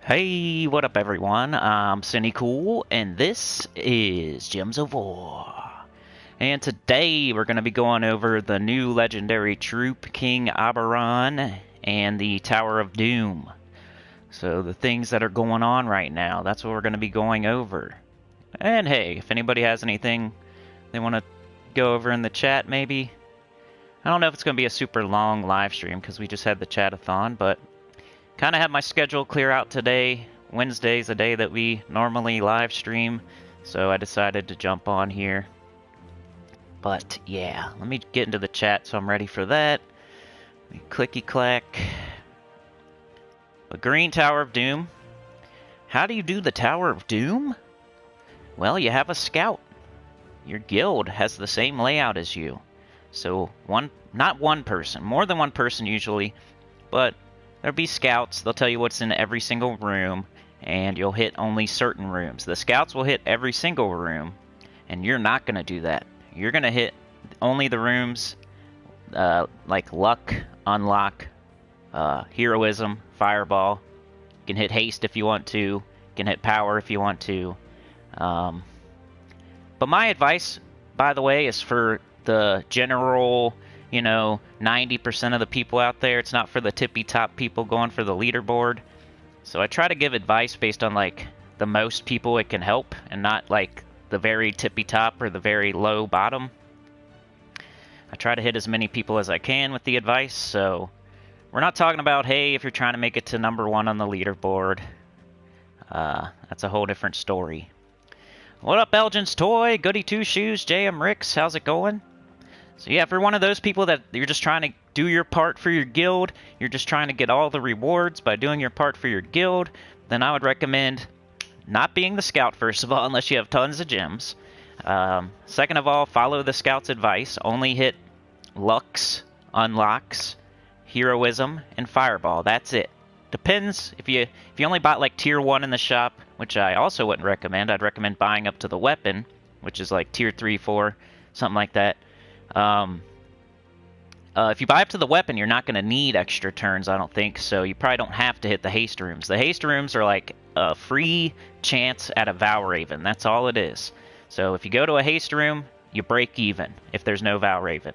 Hey, what up everyone? I'm Sinnycool, and this is Gems of War. And today we're going to be going over the new legendary troop, King Oberron, and the Tower of Doom. So the things that are going on right now, that's what we're going to be going over. And hey, if anybody has anything they want to go over in the chat maybe. I don't know if it's going to be a super long live stream because we just had the chat-a-thon, but kind of had my schedule clear out today. Wednesday's a day that we normally live stream, so I decided to jump on here. But yeah, let me get into the chat so I'm ready for that. Clicky clack. The Green Tower of Doom. How do you do the Tower of Doom? Well, you have a scout. Your guild has the same layout as you. So not one person, more than one person usually, but there'll be scouts. They'll tell you what's in every single room, and you'll hit only certain rooms. The scouts will hit every single room, and you're not going to do that. You're going to hit only the rooms like Luck, Unlock, Heroism, Fireball. You can hit Haste if you want to. You can hit Power if you want to. But my advice, by the way, is for the general, 90% of the people out there. It's not for the tippy top people going for the leaderboard. So I try to give advice based on like the most people it can help, and not like the very tippy top or the very low bottom. I try to hit as many people as I can with the advice. So we're not talking about, hey, if you're trying to make it to #1 on the leaderboard. That's a whole different story. What up, Elgin's Toy, Goody Two Shoes, JM Ricks, how's it going? So yeah, if you're one of those people that you're just trying to do your part for your guild, you're just trying to get all the rewards by doing your part for your guild, then I would recommend not being the scout, first of all, unless you have tons of gems. Second of all, follow the scout's advice. Only hit Lux, Unlocks, Heroism, and Fireball. That's it. Depends. If you only bought like tier 1 in the shop, which I also wouldn't recommend, I'd recommend buying up to the weapon, which is like tier 3, 4, something like that. If you buy up to the weapon, you're not going to need extra turns, I don't think, so you probably don't have to hit the haste rooms. The haste rooms are like a free chance at a Valraven. That's all it is. So if you go to a haste room, you break even if there's no Valraven.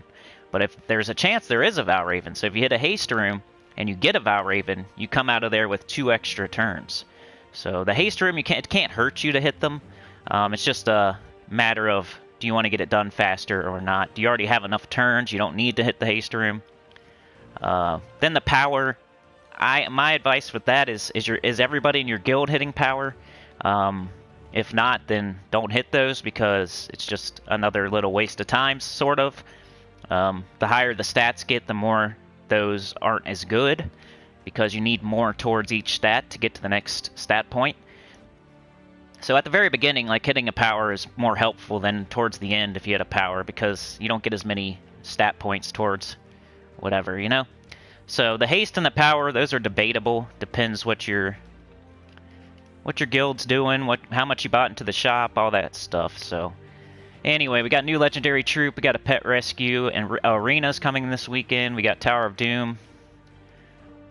But if there's a chance there is a Valraven, so if you hit a haste room and you get a Valraven, you come out of there with 2 extra turns. So the haste room, it can't hurt you to hit them. It's just a matter of, do you want to get it done faster or not? Do you already have enough turns? You don't need to hit the haste room. Then the power. My advice with that is everybody in your guild hitting power? If not, then don't hit those, because it's just another little waste of time, sort of. The higher the stats get, the more those aren't as good, because you need more towards each stat to get to the next stat point. So at the very beginning, like, hitting a power is more helpful than towards the end if you hit a power, because you don't get as many stat points towards whatever, So the haste and the power, those are debatable. Depends what your guild's doing, how much you bought into the shop, all that stuff. So anyway, we got new legendary troop, we got a pet rescue, and arenas coming this weekend. We got Tower of Doom,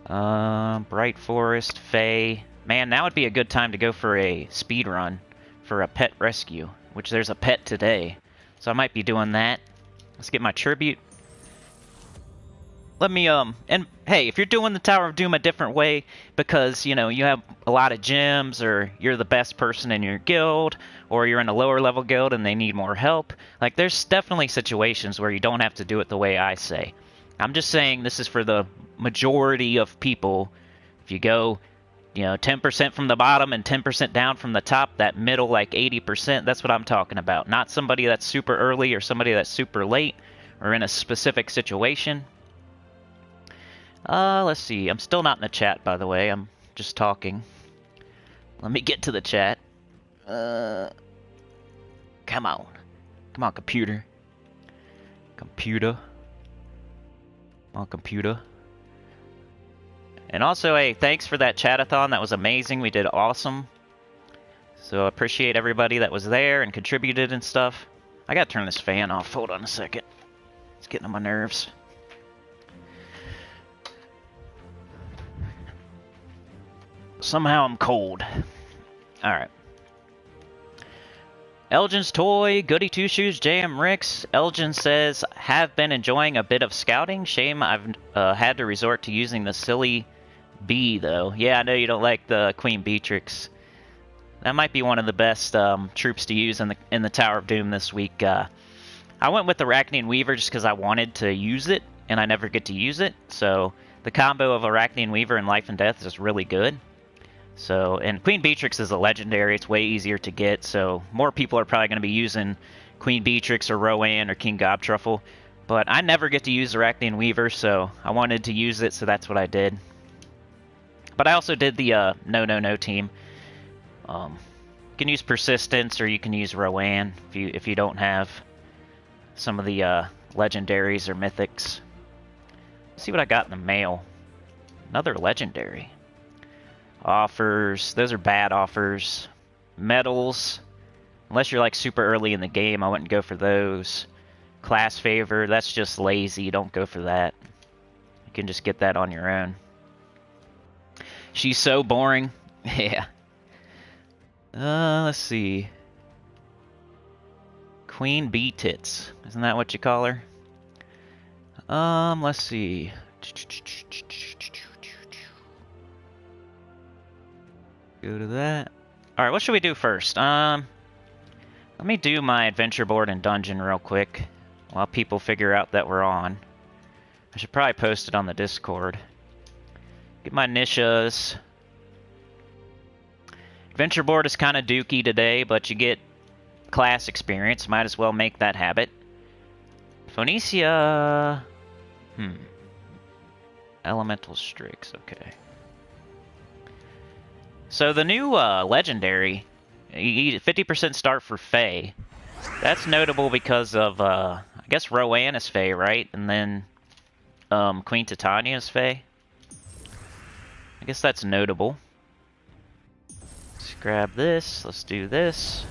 Bright Forest, Fae. Man, now would be a good time to go for a speed run for a pet rescue, which there's a pet today. So I might be doing that. Let's get my tribute. Let me, and hey, if you're doing the Tower of Doom a different way because, you have a lot of gems, or you're the best person in your guild, or you're in a lower level guild and they need more help, like, there's definitely situations where you don't have to do it the way I say. I'm just saying this is for the majority of people. If you go 10% from the bottom and 10% down from the top, that middle, like 80%, that's what I'm talking about. Not somebody that's super early or somebody that's super late or in a specific situation. Let's see. I'm still not in the chat, by the way. I'm just talking. Let me get to the chat. Come on. Come on, computer. Computer. Come on, computer. And also, hey, thanks for that chat-a-thon. That was amazing. We did awesome. So I appreciate everybody that was there and contributed and stuff. I gotta turn this fan off. Hold on a second. It's getting on my nerves. Somehow I'm cold. Alright. Elgin's Toy, Goody Two Shoes, JM Ricks. Elgin says, have been enjoying a bit of scouting. Shame I've had to resort to using the silly bee, though. Yeah, I know you don't like the Queen Beatrix. That might be one of the best troops to use in the Tower of Doom this week. I went with the Arachnian Weaver just because I wanted to use it, and I never get to use it. So the combo of Arachnian Weaver and Life and Death is just really good. So, and Queen Beatrix is a legendary. It's way easier to get, so more people are probably going to be using Queen Beatrix or Rowan or King Gobtruffle. But I never get to use Arachnian Weaver, so I wanted to use it, so that's what I did. But I also did the no team. You can use Persistence, or you can use Rowan if you don't have some of the legendaries or mythics. Let's see what I got in the mail. Another legendary. Offers. Those are bad offers. Medals. Unless you're like super early in the game, I wouldn't go for those. Class favor. That's just lazy. Don't go for that. You can just get that on your own. She's so boring. Yeah. Let's see. Queen Bee Tits. Isn't that what you call her? Let's see. Go to that. Alright, what should we do first? Let me do my adventure board and dungeon real quick while people figure out that we're on. I should probably post it on the Discord. Get my Nishas. Adventure board is kind of dookie today, but you get class experience. Might as well make that habit. Phoenicia... Elemental Strix, okay. So the new legendary, you get 50% start for Fae. That's notable because of, I guess Rowan is Fae, right? And then Queen Titania is Fae. I guess that's notable. Let's grab this. Let's do this.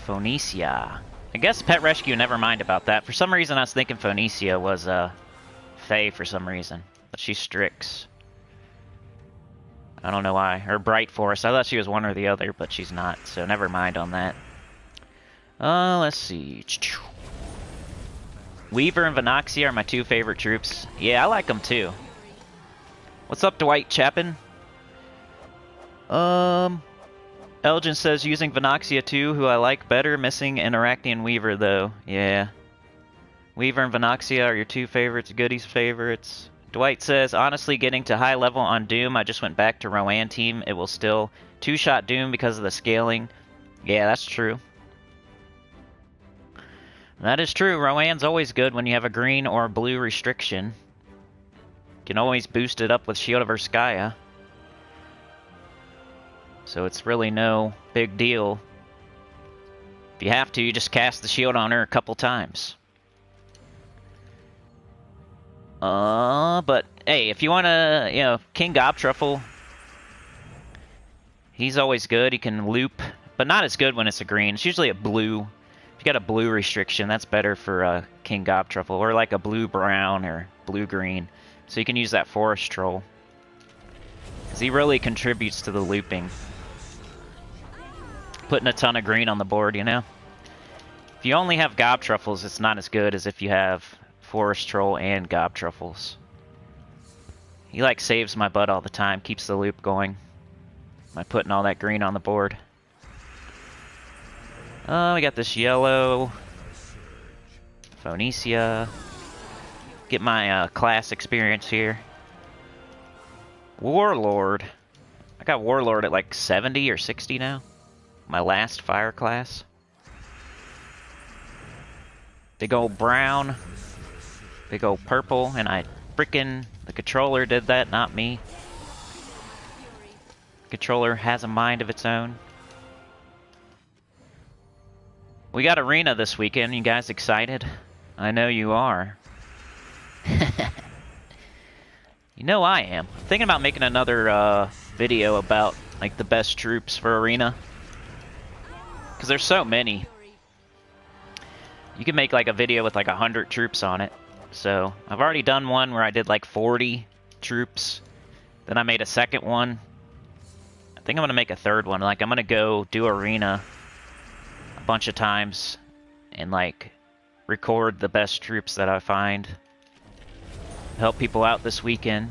Phoenicia. I guess Pet Rescue, never mind about that. For some reason I was thinking Phoenicia was Fae for some reason. But she's Strix. I don't know why. Or Bright Forest. I thought she was one or the other, but she's not. So never mind on that. Let's see. Weaver and Venoxia are my two favorite troops. Yeah, I like them too. What's up, Dwight Chapin? Elgin says using Venoxia too, who I like better, missing an Arachnian Weaver though. Yeah. Weaver and Venoxia are your two favorites, Goody's favorites. Dwight says, honestly, getting to high level on Doom, I just went back to Rowan team. It will still two-shot Doom because of the scaling. Yeah, that's true. That is true. Rowan's always good when you have a green or blue restriction. You can always boost it up with Shield of Urskaya. So it's really no big deal. If you have to, you just cast the shield on her a couple times. But hey, if you want to, King Gobtruffle, he's always good. He can loop, but not as good when it's a green. It's usually a blue. If you got a blue restriction, that's better for King Gobtruffle, or like a blue-brown or blue-green. So you can use that Forest Troll, because he really contributes to the looping. Putting a ton of green on the board, you know? If you only have Gobtruffles, it's not as good as if you have Forest Troll and Gobtruffles. He like saves my butt all the time, keeps the loop going by putting all that green on the board. We got this yellow. Phoenicia. Get my class experience here. Warlord. I got Warlord at like 70 or 60 now. My last fire class. Big old brown. Big old purple, and the controller did that, not me. Controller has a mind of its own. We got Arena this weekend. You guys excited? I know you are. You know I am. I'm thinking about making another video about like the best troops for Arena. Because there's so many. You can make like a video with like 100 troops on it. So I've already done one where I did like 40 troops. Then I made a second one. I think I'm going to make a third one. Like, I'm going to go do arena a bunch of times and, like, record the best troops that I find. Help people out this weekend.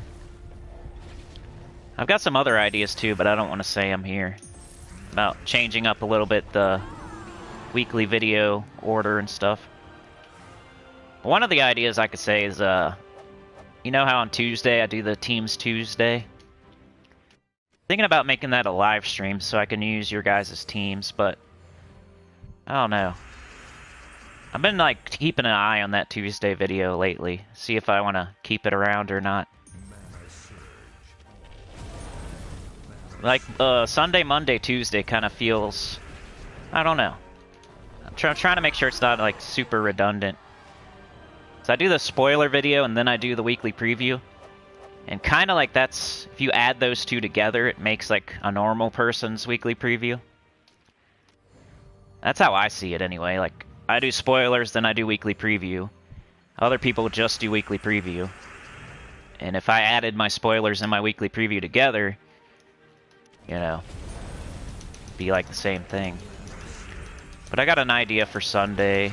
I've got some other ideas too, but I don't want to say them here. About changing up a little bit the weekly video order and stuff. One of the ideas I could say is, you know how on Tuesday I do the Teams Tuesday? Thinking about making that a live stream so I can use your guys' teams, but I don't know. I've been like keeping an eye on that Tuesday video lately. See if I want to keep it around or not. Like, Sunday, Monday, Tuesday kind of feels... I don't know. I'm trying to make sure it's not, like, super redundant. So I do the spoiler video, and then I do the weekly preview. And kind of like that's... If you add those two together, it makes, like, a normal person's weekly preview. That's how I see it, anyway. Like, I do spoilers, then I do weekly preview. Other people just do weekly preview. And if I added my spoilers and my weekly preview together... You know, be like the same thing. But I got an idea for Sunday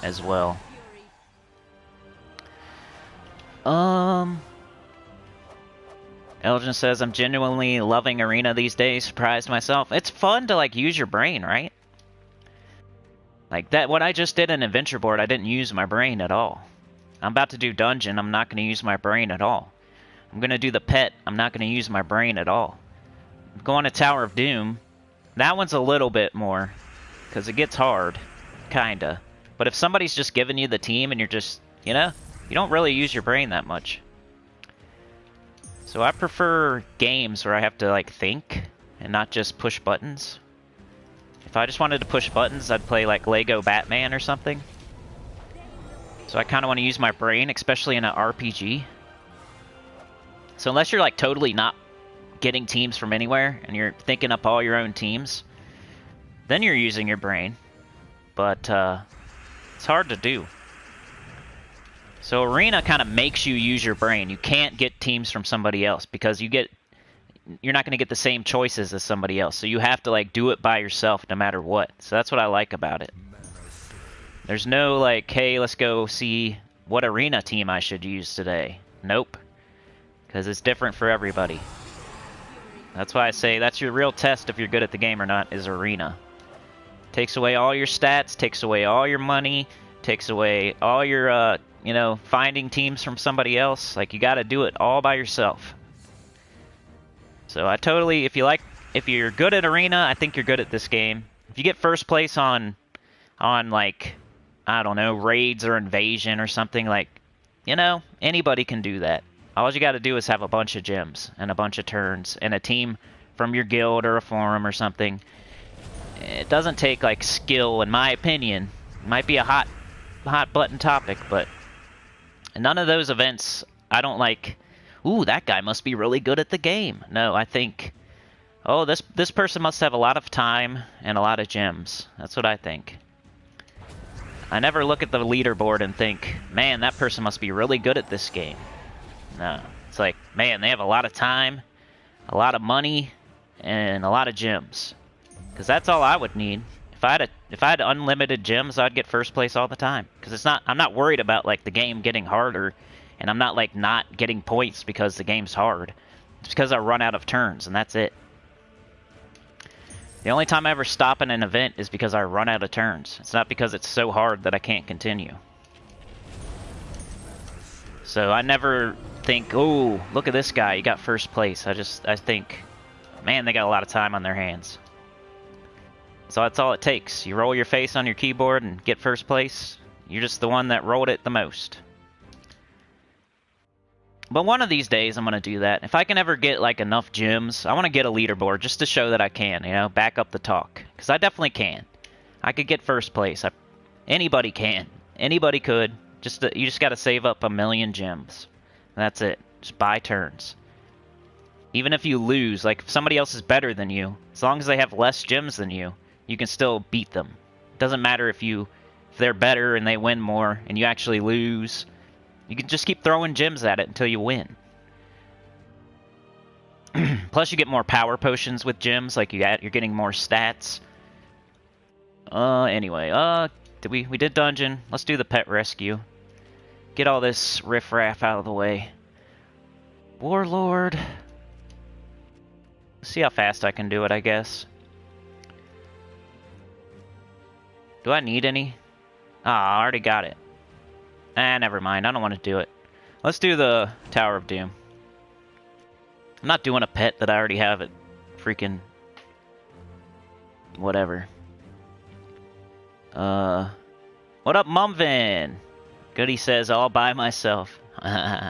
as well. Elgin says, I'm genuinely loving Arena these days. Surprised myself. It's fun to, like, use your brain, right? Like, that, what I just did in Adventure Board, I didn't use my brain at all. I'm about to do Dungeon, I'm not going to use my brain at all. I'm going to do the Pet, I'm not going to use my brain at all. Going to Tower of Doom, that one's a little bit more, because it gets hard, kinda. But if somebody's just giving you the team and you're just, you know, you don't really use your brain that much. So I prefer games where I have to, like, think and not just push buttons. If I just wanted to push buttons, I'd play, like, Lego Batman or something. So I kind of want to use my brain, especially in an RPG. So unless you're, like, totally not getting teams from anywhere, and you're thinking up all your own teams, then you're using your brain. But, it's hard to do. So Arena kind of makes you use your brain. You can't get teams from somebody else, because you're not going to get the same choices as somebody else. So you have to, like, do it by yourself no matter what. So that's what I like about it. There's no, like, hey, let's go see what Arena team I should use today. Nope. Because it's different for everybody. That's why I say that's your real test if you're good at the game or not, is Arena. Takes away all your stats, takes away all your money, takes away all your, you know, finding teams from somebody else. Like, you gotta do it all by yourself. So I totally, if you're good at Arena, I think you're good at this game. If you get first place on like, I don't know, raids or invasion or something, like, you know, anybody can do that. All you got to do is have a bunch of gems and a bunch of turns and a team from your guild or a forum or something. It doesn't take, like, skill, in my opinion. It might be a hot button topic, but none of those events, I don't like, ooh, that guy must be really good at the game. No, I think, oh, this person must have a lot of time and a lot of gems. That's what I think. I never look at the leaderboard and think, man, that person must be really good at this game. No, it's like, man, they have a lot of time, a lot of money, and a lot of gems. Because that's all I would need. If I had unlimited gems, I'd get first place all the time. Because I'm not worried about, like, the game getting harder, and I'm not, like, not getting points because the game's hard. It's because I run out of turns, and that's it. The only time I ever stop in an event is because I run out of turns. It's not because it's so hard that I can't continue. So I never think, oh, look at this guy, he got first place. I think, man, they got a lot of time on their hands. So that's all it takes. You roll your face on your keyboard and get first place. You're just the one that rolled it the most. But one of these days I'm going to do that. If I can ever get, like, enough gems, I want to get a leaderboard just to show that I can, you know, back up the talk. Because I definitely can. I could get first place. Anybody can. Anybody could. You just got to save up 1,000,000 gems. That's it. Just buy turns. Even if you lose, like, if somebody else is better than you, as long as they have less gems than you, you can still beat them. It doesn't matter if they're better and they win more and you actually lose. You can just keep throwing gems at it until you win. Plus, you get more power potions with gems. Like you're getting more stats. Anyway, we did dungeon. Let's do the pet rescue. Get all this riffraff out of the way. Warlord. See how fast I can do it, I guess. Do I need any? Ah, I already got it. Ah, never mind. I don't want to do it. Let's do the Tower of Doom. I'm not doing a pet that I already have at freaking... whatever. What up, Mumvin? Goody says, all by myself. Nah,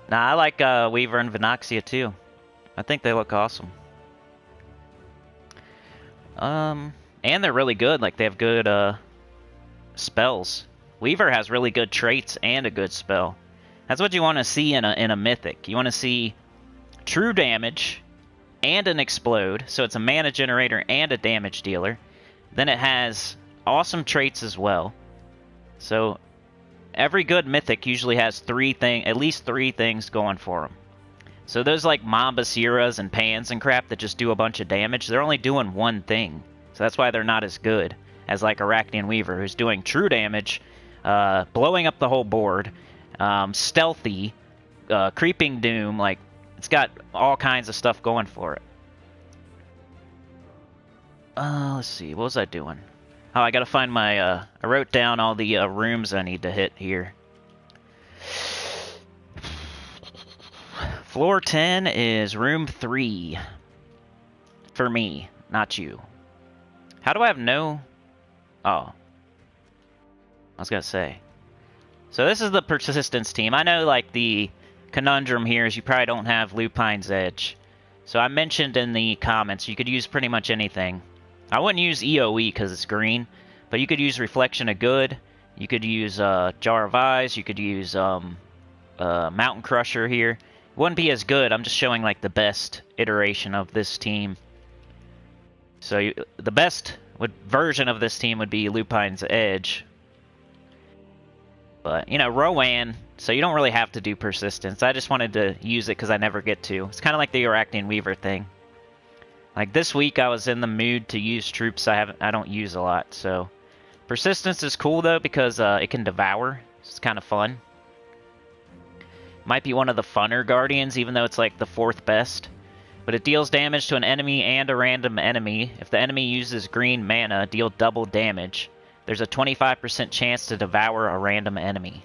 I like Weaver and Vinoxia too. I think they look awesome. And they're really good. Like, they have good spells. Weaver has really good traits and a good spell. That's what you want to see in a mythic. You want to see true damage and an explode. So it's a mana generator and a damage dealer. Then it has awesome traits as well. So every good mythic usually has at least three things going for them. So those like Mambasiras and Pans and crap that just do a bunch of damage, they're only doing one thing. So that's why they're not as good as like Arachnean Weaver, who's doing true damage, blowing up the whole board, stealthy, creeping doom. Like, it's got all kinds of stuff going for it. Let's see, what was I doing? Oh, I gotta find my, I wrote down all the rooms I need to hit here. Floor 10 is room 3. For me, not you. How do I have no... Oh. I was gonna say. So this is the Persistence team. I know, like, the conundrum here is you probably don't have Lupine's Edge. So I mentioned in the comments you could use pretty much anything. I wouldn't use EOE because it's green, but you could use Reflection of Good. You could use Jar of Eyes. You could use Mountain Crusher here. It wouldn't be as good. I'm just showing like the best iteration of this team. So the best version of this team would be Lupine's Edge. But, you know, Rowan, so you don't really have to do Persistence. I just wanted to use it because I never get to. It's kind of like the Arachnean Weaver thing. Like this week, I was in the mood to use troops I don't use a lot. So Persistence is cool though because it can devour. It's kind of fun. Might be one of the funner Guardians, even though it's like the 4th best. But it deals damage to an enemy and a random enemy. If the enemy uses green mana, deal double damage. There's a 25% chance to devour a random enemy.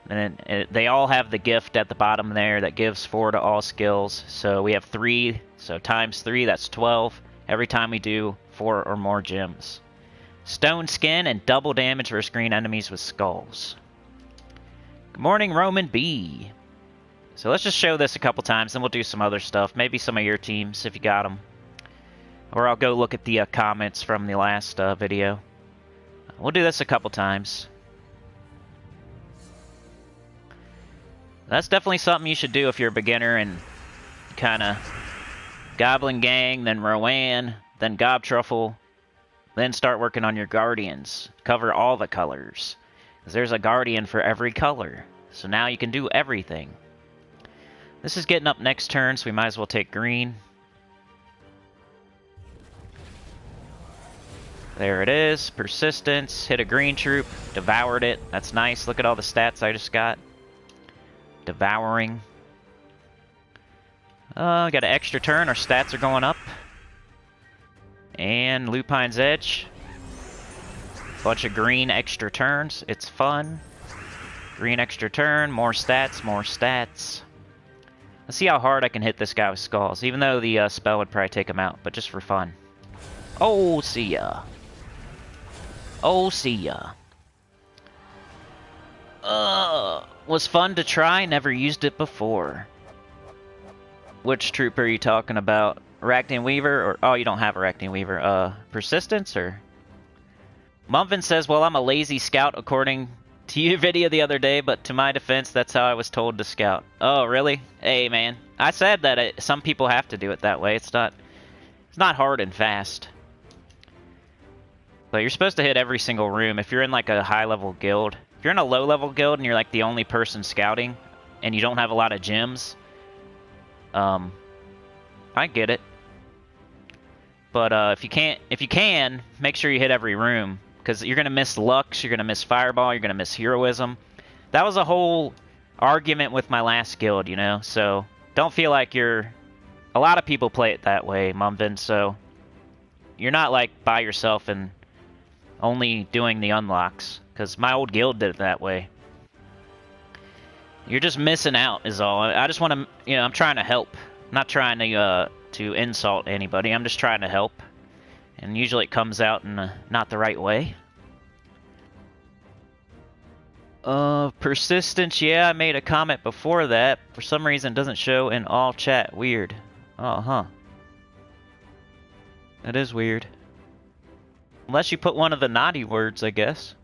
And then they all have the gift at the bottom there that gives 4 to all skills. So we have 3, so times 3, that's 12. Every time we do 4 or more gems. Stone Skin and double damage versus green enemies with skulls. Good morning, Roman B. So let's just show this a couple times, then we'll do some other stuff. Maybe some of your teams, if you got them. Or I'll go look at the comments from the last video. We'll do this a couple times. That's definitely something you should do if you're a beginner and kind of Goblin Gang, then Rowan, then Gobtruffle, then start working on your Guardians. Cover all the colors. Because there's a Guardian for every color. So now you can do everything. This is getting up next turn, so we might as well take green. There it is. Persistence. Hit a green troop. Devoured it. That's nice. Look at all the stats I just got. Devouring. Got an extra turn. Our stats are going up. And Lupine's Edge. Bunch of green extra turns. It's fun. Green extra turn. More stats. More stats. Let's see how hard I can hit this guy with skulls. Even though the spell would probably take him out. But just for fun. Oh, see ya. Oh, see ya. Was fun to try, never used it before. Which troop are you talking about? Arachnean Weaver? Or oh, you don't have Arachnean Weaver. Persistence, or? Mumvin says, well, I'm a lazy scout according to your video the other day, but to my defense, that's how I was told to scout. Oh, really? Hey, man. I said that some people have to do it that way. It's not hard and fast. But you're supposed to hit every single room. If you're in like a high-level guild, if you're in a low-level guild and you're like the only person scouting, and you don't have a lot of gems, I get it. But if you can, make sure you hit every room, because you're gonna miss Lux, you're gonna miss Fireball, you're gonna miss Heroism. That was a whole argument with my last guild, you know. So don't feel like you're. A lot of people play it that way, Mumvin. So you're not like by yourself and only doing the unlocks, because my old guild did it that way. You're just missing out, is all. I just want to, you know, I'm trying to help. I'm not trying to insult anybody. I'm just trying to help. And usually it comes out in not the right way. Persistence, yeah, I made a comment before that. For some reason it doesn't show in all chat. Weird. Oh, huh. That is weird. Unless you put one of the naughty words, I guess.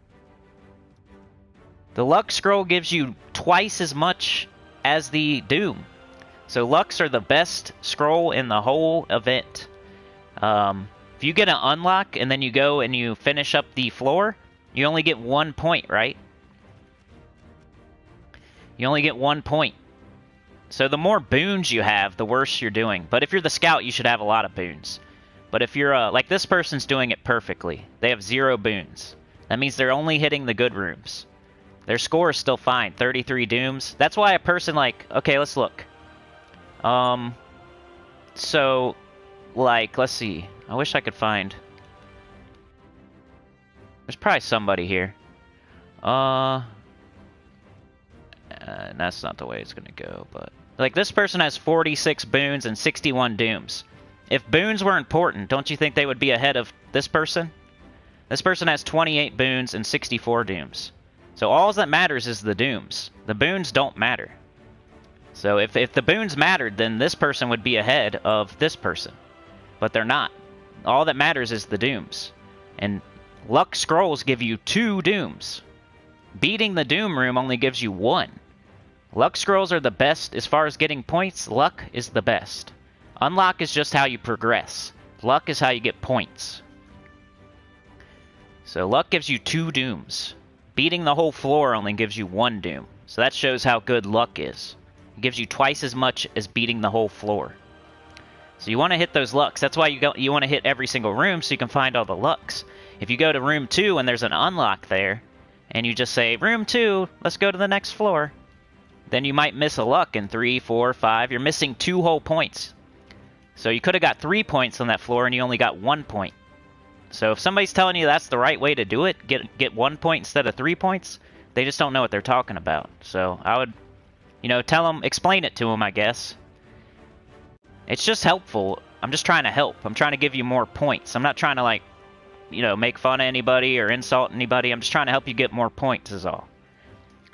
The Lux scroll gives you twice as much as the Doom. So Lux are the best scroll in the whole event. If you get an unlock and then you go and you finish up the floor, you only get 1 point, right? You only get 1 point. So the more boons you have, the worse you're doing. But if you're the scout, you should have a lot of boons. But if you're, like this person's doing it perfectly. They have 0 boons. That means they're only hitting the good rooms. Their score is still fine, 33 dooms. That's why a person like, okay, let's look. So, like, let's see. I wish I could find. There's probably somebody here. That's not the way it's gonna go, but. Like, this person has 46 boons and 61 dooms. If boons were important, don't you think they would be ahead of this person? This person has 28 boons and 64 dooms. So all that matters is the dooms. The boons don't matter. So if the boons mattered, then this person would be ahead of this person. But they're not. All that matters is the dooms. And Luck Scrolls give you 2 dooms. Beating the Doom room only gives you 1. Luck Scrolls are the best as far as getting points. Luck is the best. Unlock is just how you progress. Luck is how you get points. So Luck gives you 2 dooms. Beating the whole floor only gives you 1 doom. So that shows how good Luck is. It gives you twice as much as beating the whole floor. So you want to hit those Lucks. That's why you want to hit every single room so you can find all the Lucks. If you go to room 2 and there's an unlock there, and you just say, room 2, let's go to the next floor, then you might miss a Luck in 3, 4, 5. You're missing 2 whole points. So you could have got 3 points on that floor and you only got 1 point. So if somebody's telling you that's the right way to do it, get 1 point instead of 3 points, they just don't know what they're talking about. So I would, you know, tell them, explain it to them, I guess. It's just helpful. I'm just trying to help. I'm trying to give you more points. I'm not trying to, like, you know, make fun of anybody or insult anybody. I'm just trying to help you get more points is all.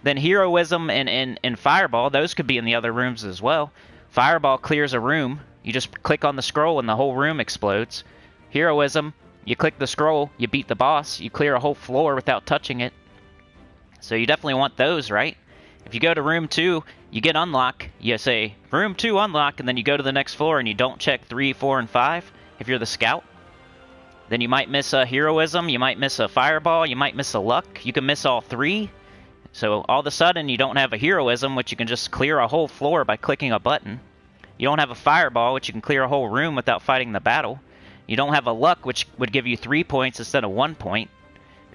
Then Heroism and Fireball, those could be in the other rooms as well. Fireball clears a room. You just click on the scroll and the whole room explodes. Heroism, you click the scroll, you beat the boss, you clear a whole floor without touching it. So you definitely want those, right? If you go to room 2, you get unlock, you say, room 2 unlock, and then you go to the next floor and you don't check 3, 4, and 5, if you're the scout. Then you might miss a Heroism, you might miss a Fireball, you might miss a Luck, you can miss all 3. So all of a sudden you don't have a Heroism, which you can just clear a whole floor by clicking a button. You don't have a Fireball, which you can clear a whole room without fighting the battle. You don't have a Luck, which would give you 3 points instead of 1 point.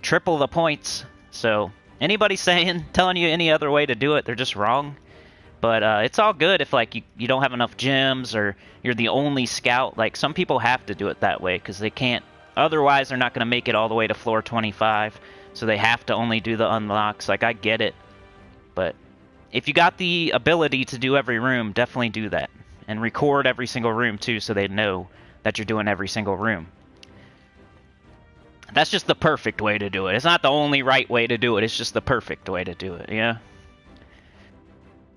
Triple the points. So anybody telling you any other way to do it, they're just wrong. But it's all good if, like, you don't have enough gems or you're the only scout. Like, some people have to do it that way because they can't. Otherwise, they're not going to make it all the way to floor 25. So they have to only do the unlocks. Like, I get it. But if you got the ability to do every room, definitely do that. And record every single room, too, so they know that you're doing every single room. That's just the perfect way to do it. It's not the only right way to do it. It's just the perfect way to do it, yeah?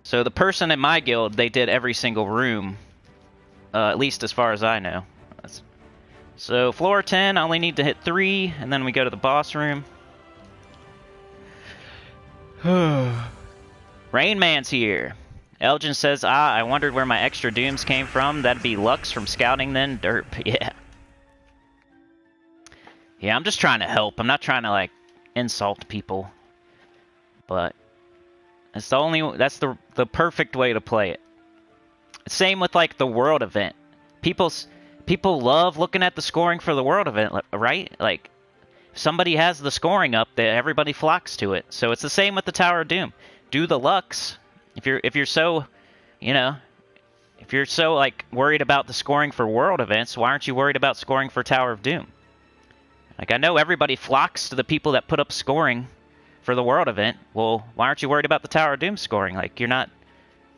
So the person in my guild, they did every single room, at least as far as I know. So floor 10, I only need to hit 3, and then we go to the boss room. Rain Man's here. Elgin says, I wondered where my extra dooms came from. That'd be Lux from scouting then. Derp, yeah. Yeah, I'm just trying to help. I'm not trying to, like, insult people. But it's that's the perfect way to play it. Same with like the world event. People love looking at the scoring for the world event, right? Like if somebody has the scoring up, that everybody flocks to it. So it's the same with the Tower of Doom. Do the Lux. If you're so, you know, if you're so like worried about the scoring for world events, why aren't you worried about scoring for Tower of Doom? Like I know everybody flocks to the people that put up scoring for the world event. Well, why aren't you worried about the Tower of Doom scoring? Like you're not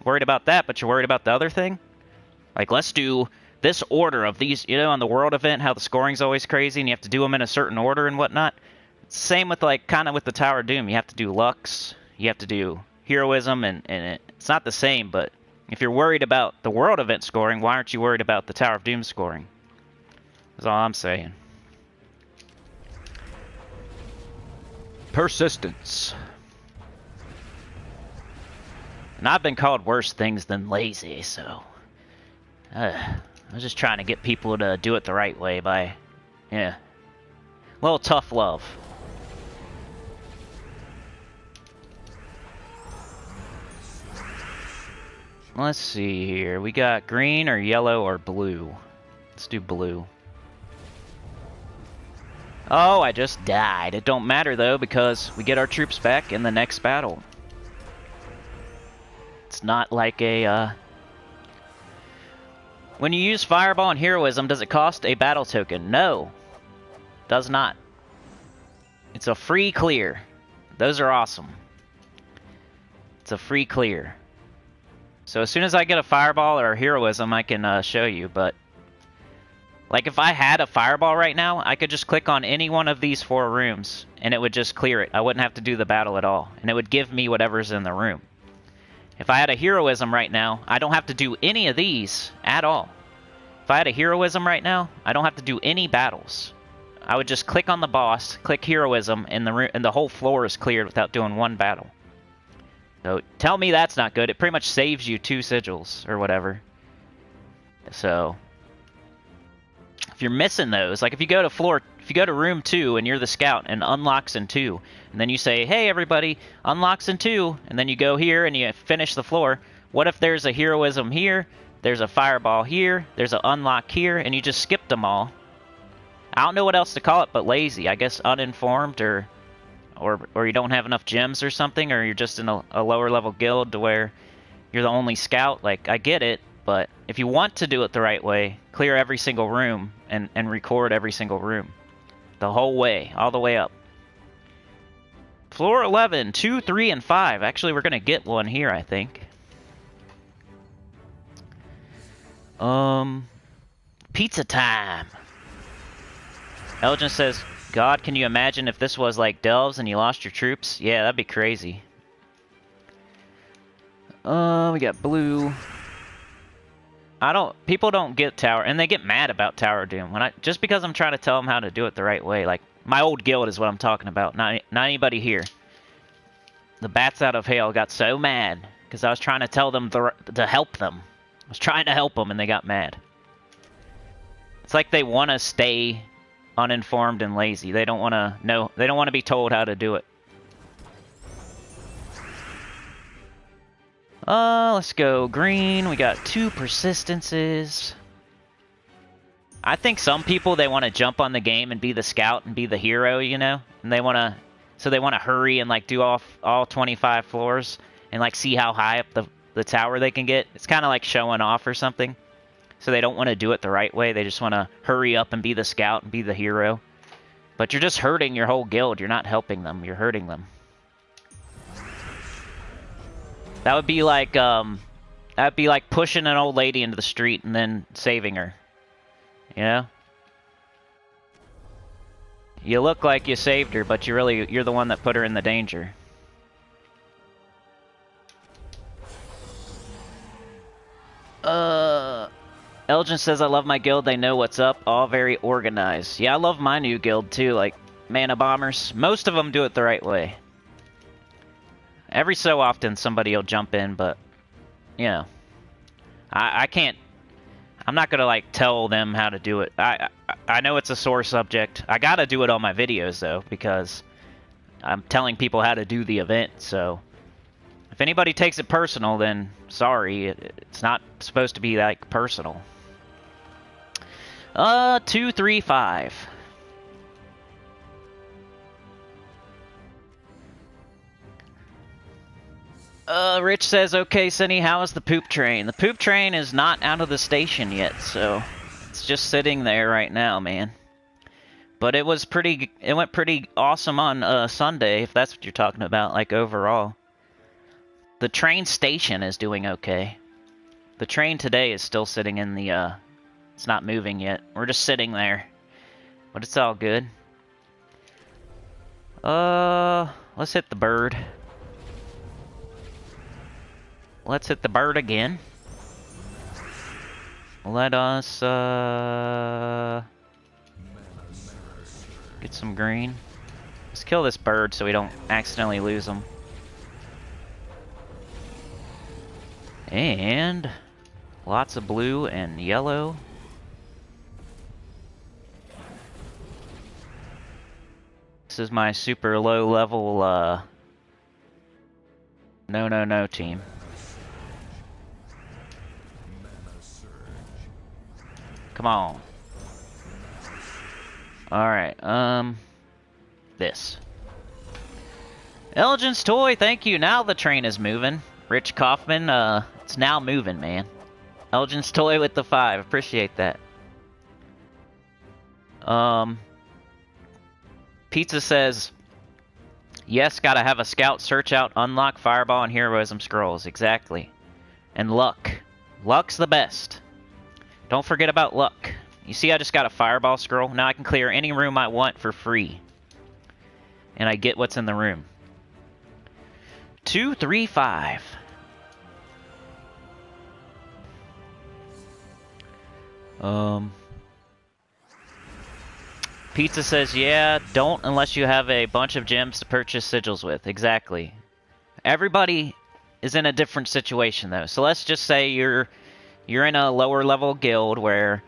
worried about that, but you're worried about the other thing? Like let's do this order of these, you know, on the world event, how the scoring's always crazy and you have to do them in a certain order and whatnot. Same with like kind of with the Tower of Doom. You have to do Lux, you have to do Heroism, and it's not the same, but if you're worried about the world event scoring, why aren't you worried about the Tower of Doom scoring? That's all I'm saying. Persistence. And I've been called worse things than lazy, so I was just trying to get people to do it the right way by, yeah, a little tough love. Let's see here. We got green or yellow or blue. Let's do blue. Oh, I just died. It don't matter though because we get our troops back in the next battle. It's not like a when you use Fireball and Heroism, does it cost a battle token? No. Does not. It's a free clear. Those are awesome. It's a free clear. So as soon as I get a Fireball or a Heroism, I can show you, but like if I had a Fireball right now, I could just click on any one of these 4 rooms and it would just clear it. I wouldn't have to do the battle at all, and it would give me whatever's in the room. If I had a Heroism right now, I don't have to do any of these at all. If I had a Heroism right now, I don't have to do any battles. I would just click on the boss, click Heroism, and the whole floor is cleared without doing one battle. So tell me that's not good. It pretty much saves you 2 sigils or whatever. So if you're missing those, like if you go to room 2 and you're the scout and unlocks in 2, and then you say, hey everybody, unlocks in 2, and then you go here and you finish the floor, what if there's a Heroism here, there's a Fireball here, there's an unlock here, and you just skipped them all? I don't know what else to call it but lazy. I guess uninformed, or you don't have enough gems or something, or you're just in a lower level guild to where you're the only scout. Like, I get it, but if you want to do it the right way, clear every single room and record every single room. The whole way, all the way up. Floor 11, 2, 3, and 5. Actually, we're going to get one here, I think. Pizza time. Elgin says, God, can you imagine if this was like Delves and you lost your troops? Yeah, that'd be crazy. We got blue. People don't get Tower, and they get mad about Tower of Doom. Just because I'm trying to tell them how to do it the right way. Like, my old guild is what I'm talking about, not anybody here. The Bats Out of Hell got so mad because I was trying to tell them to help them. I was trying to help them, and they got mad. It's like they want to stay uninformed and lazy. They don't want to know. They don't want to be told how to do it. Let's go green. We got 2 persistences. I think some people, they want to jump on the game and be the scout and be the hero, you know? And they want to hurry and like do all 25 floors and like see how high up the tower they can get. It's kind of like showing off or something. So they don't want to do it the right way. They just want to hurry up and be the scout and be the hero. But you're just hurting your whole guild. You're not helping them. You're hurting them. That would be like pushing an old lady into the street and then saving her. You know? You look like you saved her, but you're the one that put her in the danger. Elgin says, I love my guild. They know what's up. All very organized. Yeah, I love my new guild too, like Mana Bombers. Most of them do it the right way. Every so often somebody will jump in, but, you know, I can't, I'm not going to, like, tell them how to do it. I know it's a sore subject. I got to do it on my videos, though, because I'm telling people how to do the event, so If anybody takes it personal, then sorry. It's not supposed to be, like, personal. 235. Rich says, okay, Cinny, how is the poop train? The poop train is not out of the station yet, so it's just sitting there right now, man. But it went pretty awesome on Sunday, if that's what you're talking about, like overall. The train station is doing okay. The train today is still sitting in the, it's not moving yet. We're just sitting there. But it's all good. Let's hit the bird. Let's hit the bird again. Let us, get some green. Let's kill this bird so we don't accidentally lose him. And lots of blue and yellow. This is my super low level, no team. Come on. Alright, this. Elgin's Toy, thank you. Now the train is moving. Rich Kaufman, it's now moving, man. Elgin's Toy with the 5. Appreciate that. Pizza says, yes, gotta have a scout, search out, unlock, fireball, and heroism scrolls. Exactly. And luck. Luck's the best. Don't forget about luck. You see I just got a fireball scroll? Now I can clear any room I want for free. And I get what's in the room. 235. Pizza says, yeah, don't unless you have a bunch of gems to purchase sigils with. Exactly. Everybody is in a different situation, though. So let's just say you're in a lower level guild where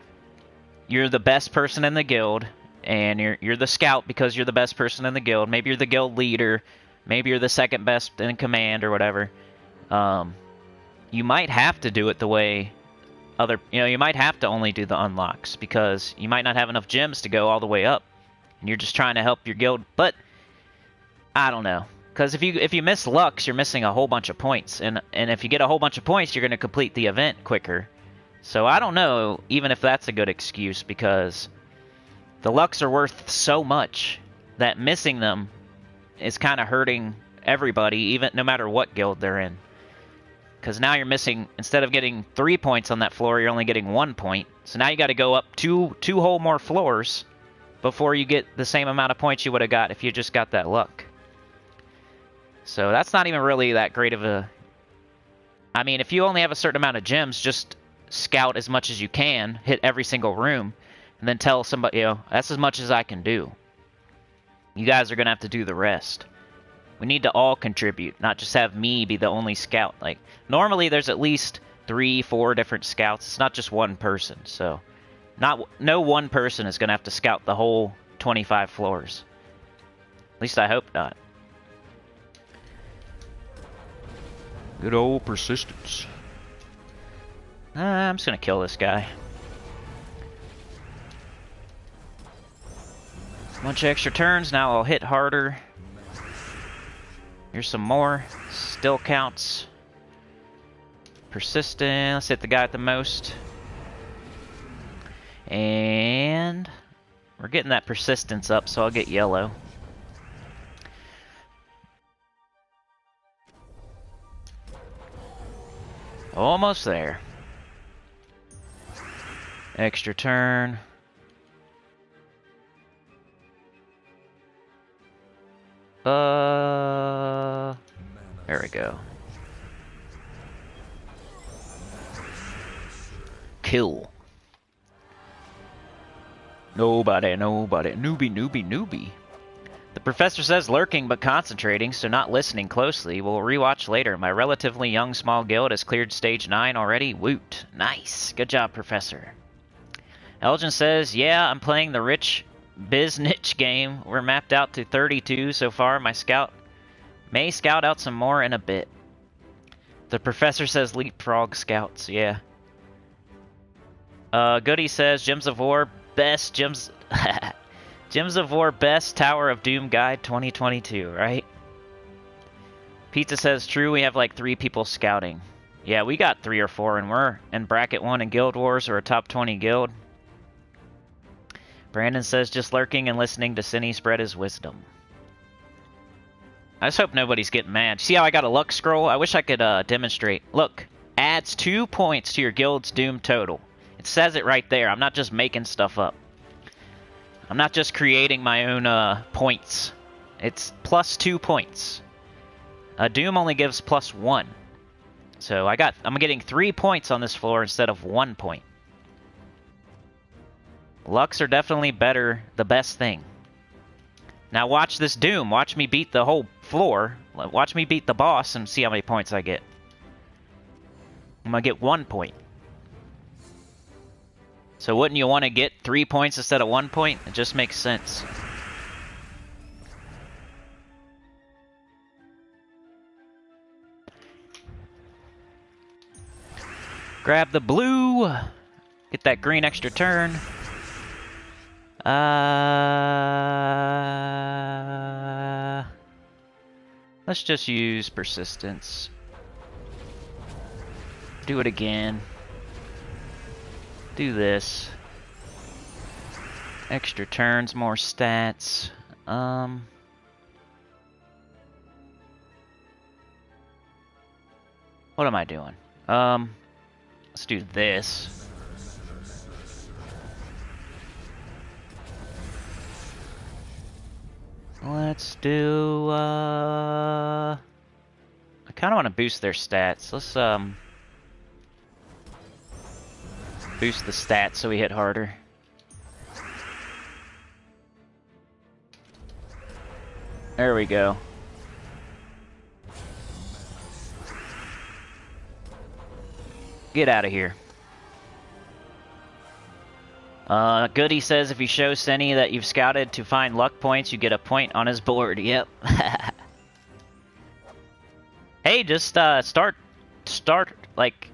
you're the best person in the guild, and you're the scout because you're the best person in the guild. Maybe you're the guild leader. Maybe you're the second best in command or whatever. You might have to do it the way you might have to only do the unlocks because you might not have enough gems to go all the way up, and you're just trying to help your guild. But I don't know, because if you miss Lux, you're missing a whole bunch of points, and if you get a whole bunch of points, you're going to complete the event quicker. So I don't know even if that's a good excuse, because the Lux are worth so much that missing them is kind of hurting everybody, even no matter what guild they're in. Because now you're missing, instead of getting 3 points on that floor, you're only getting 1 point. So now you got to go up two whole more floors before you get the same amount of points you would have got if you just got that luck. So that's not even really that great of a... I mean, if you only have a certain amount of gems, just scout as much as you can, hit every single room, and then tell somebody, that's as much as I can do. You guys are going to have to do the rest. We need to all contribute, not just have me be the only scout. Like, normally there's at least 3-4 different scouts. It's not just one person, so no one person is going to have to scout the whole 25 floors. At least I hope not. Good old persistence. I'm just going to kill this guy. Bunch of extra turns, now I'll hit harder. Here's some more. Still counts. Persistent. Let's hit the guy at the most. And we're getting that persistence up, so I'll get yellow. Almost there. Extra turn. There we go. Kill. Nobody. Newbie. The professor says lurking but concentrating, so not listening closely. We'll rewatch later. My relatively young small guild has cleared stage 9 already. Woot. Nice. Good job, Professor. Elgin says, yeah, I'm playing the rich biz niche game. We're mapped out to 32 so far. My scout may scout out some more in a bit. The professor says leapfrog scouts, yeah. Goody says Gems of War, best Gems... Gems of War, best Tower of Doom guide 2022, right? Pizza says, true, we have like 3 people scouting. Yeah, we got 3 or 4, and we're in bracket 1 in Guild Wars, or a top 20 guild. Brandon says, just lurking and listening to Cinny spread his wisdom. I just hope nobody's getting mad. See how I got a luck scroll? I wish I could demonstrate. Look, adds 2 points to your guild's Doom total. It says it right there. I'm not just making stuff up. I'm not just creating my own points. It's plus 2 points. Doom only gives plus 1. So I'm getting 3 points on this floor instead of 1 point. Lucks are definitely better, the best thing. Now watch this Doom. Watch me beat the whole floor. Watch me beat the boss and see how many points I get. I'm gonna get 1 point. So wouldn't you want to get 3 points instead of 1 point? It just makes sense. Grab the blue. Get that green extra turn. Let's just use persistence. Do it again. Do this. Extra turns, more stats. What am I doing? Let's do this. Let's do, I kind of want to boost their stats. Let's, boost the stats so we hit harder. There we go. Get out of here. Goody says if you show Senny that you've scouted to find luck points, you get a point on his board. Yep. Hey, just start like,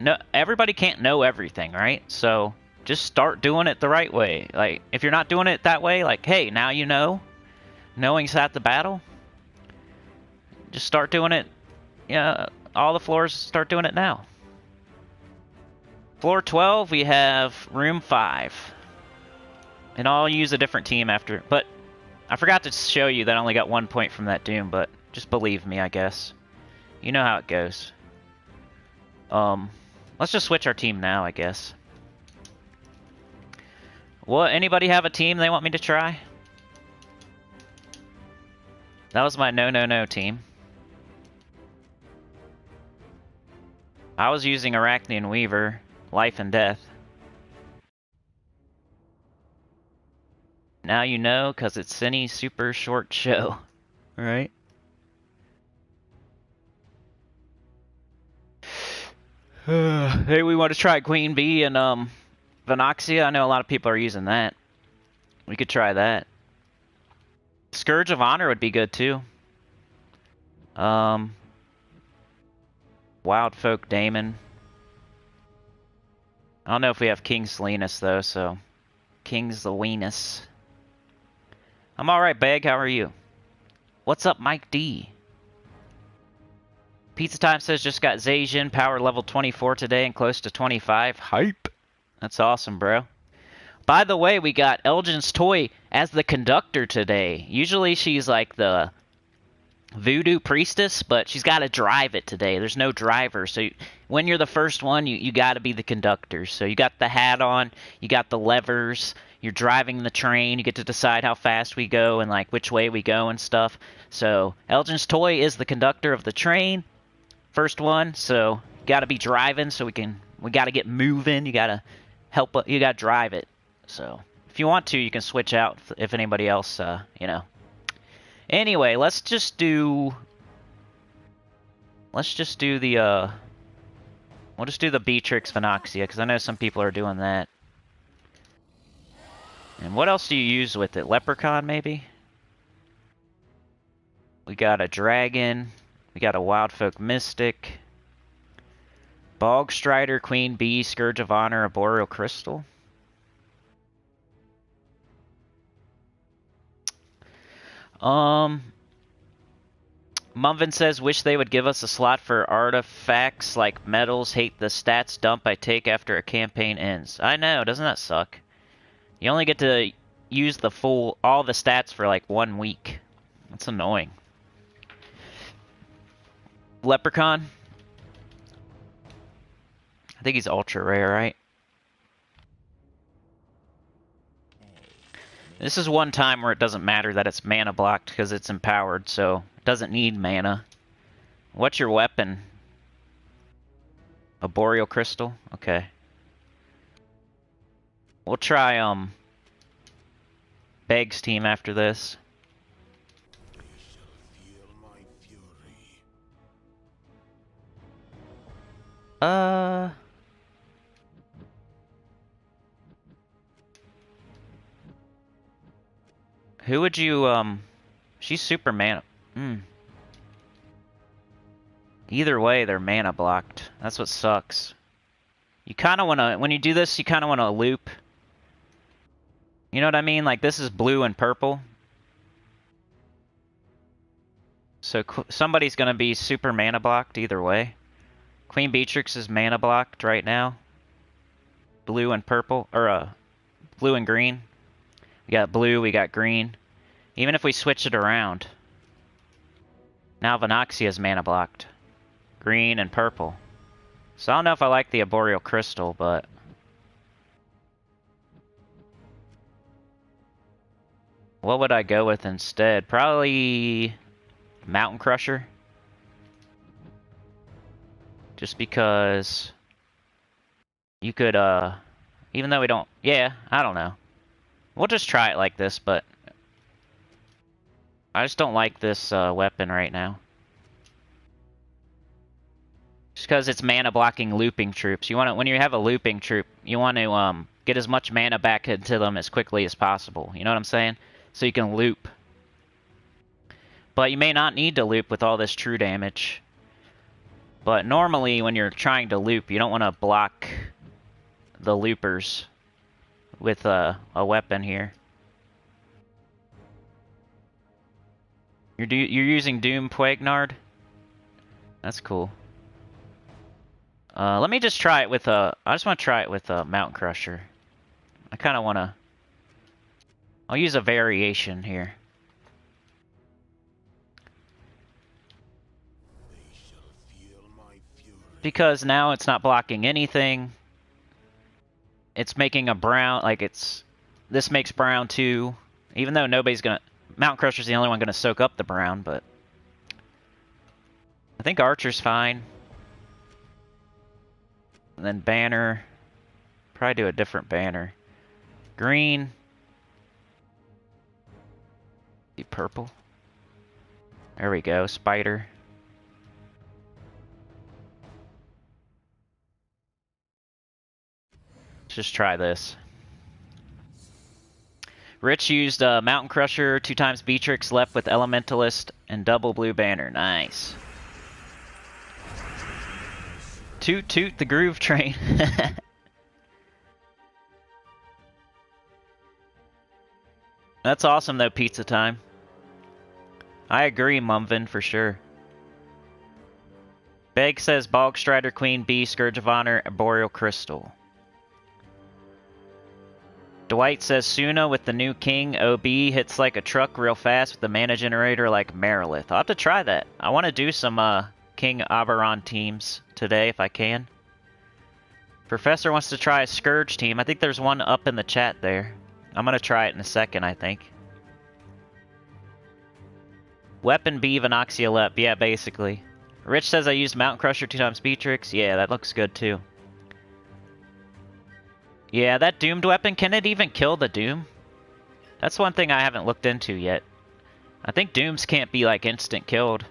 no, everybody can't know everything, right? So just start doing it the right way. Like, if you're not doing it that way, like, hey, now you know. Knowing's half the battle. Just start doing it. Yeah, all the floors start doing it now. Floor 12, we have room 5. And I'll use a different team after. But I forgot to show you that I only got 1 point from that Doom, but just believe me, I guess. You know how it goes. Let's just switch our team now, I guess. What? Anybody have a team they want me to try? That was my no team. I was using Arachnian Weaver, Life and Death. Now you know, because it's Cinny's super short show. Right? Hey, we want to try Queen Bee and Venoxia. I know a lot of people are using that. We could try that. Scourge of Honor would be good too. Wild Folk Daemon. I don't know if we have King's Linus though, so King's the Weenus. I'm alright, Beg. How are you? What's up, Mike D? Pizza Time says just got Zacian power level 24 today and close to 25. Hype. That's awesome, bro. By the way, we got Elgin's Toy as the conductor today. Usually she's like the voodoo priestess, but she's got to drive it today. There's no driver, so when you're the first one, you got to be the conductor. So you got the hat on, you got the levers, you're driving the train, you get to decide how fast we go and like which way we go and stuff. So Elgin's Toy is the conductor of the train. First one, so you got to be driving so we got to get moving. You got to help, you got to drive it. So if you want to, you can switch out if anybody else, you know. Anyway, let's just do the, we'll just do the Beatrix Venoxia, because I know some people are doing that. And what else do you use with it? Leprechaun, maybe? We got a dragon. We got a Wild Folk Mystic. Bog Strider, Queen Bee, Scourge of Honor, Arboreal Crystal. Munvin says, wish they would give us a slot for artifacts like medals. Hate the stats dump I take after a campaign ends. I know, doesn't that suck? You only get to use the all the stats for like 1 week. That's annoying. Leprechaun. I think he's ultra rare, right? This is one time where it doesn't matter that it's mana blocked because it's empowered, so it doesn't need mana. What's your weapon? Arboreal Crystal? Okay. We'll try Beg's team after this. Who would you, she's super mana. Either way, they're mana blocked. That's what sucks. You kind of want to, when you do this, you kind of want to loop. You know what I mean? Like, this is blue and purple. So somebody's going to be super mana blocked either way. Queen Beatrix is mana blocked right now. Blue and purple, or blue and green. We got blue, we got green. Even if we switch it around. Now Venoxia's mana blocked. Green and purple. So I don't know if I like the Arboreal Crystal, but... what would I go with instead? Probably... Mountain Crusher. Just because... you could, even though we don't... yeah, I don't know. We'll just try it like this, but... I just don't like this weapon right now. Just because it's mana blocking looping troops. You want to, when you have a looping troop, you want to get as much mana back into them as quickly as possible. You know what I'm saying? So you can loop. But you may not need to loop with all this true damage. But normally when you're trying to loop, you don't want to block the loopers with a weapon here. You're using Doom Puegnard? That's cool. Let me just try it with I just want to try it with a Mountain Crusher. I kind of want to... I'll use a variation here. Because now it's not blocking anything. It's making a brown, like it's... this makes brown too. Even though nobody's gonna... Mountain Crusher's the only one gonna soak up the brown, but... I think Archer's fine. And then Banner. Probably do a different Banner. Green. Be purple. There we go, Spider. Let's just try this. Rich used Mountain Crusher, 2 times Beatrix, left with Elementalist, and double blue Banner. Nice. Toot toot the groove train. That's awesome though, Pizza Time. I agree, Mumvin, for sure. Beg says Bog Strider, Queen Bee, Scourge of Honor, Arboreal Crystal. Dwight says Suna with the new King OB hits like a truck real fast with the mana generator like Merilith. I'll have to try that. I want to do some King Oberron teams today if I can. Professor wants to try a Scourge team. I think there's one up in the chat there. I'm going to try it in a second, I think. Weapon B, Venoxia Lep. Yeah, basically. Rich says I used Mountain Crusher 2 times Beatrix. Yeah, that looks good too. Yeah, that doomed weapon, can it even kill the Doom? That's one thing I haven't looked into yet. I think Dooms can't be like instant killed.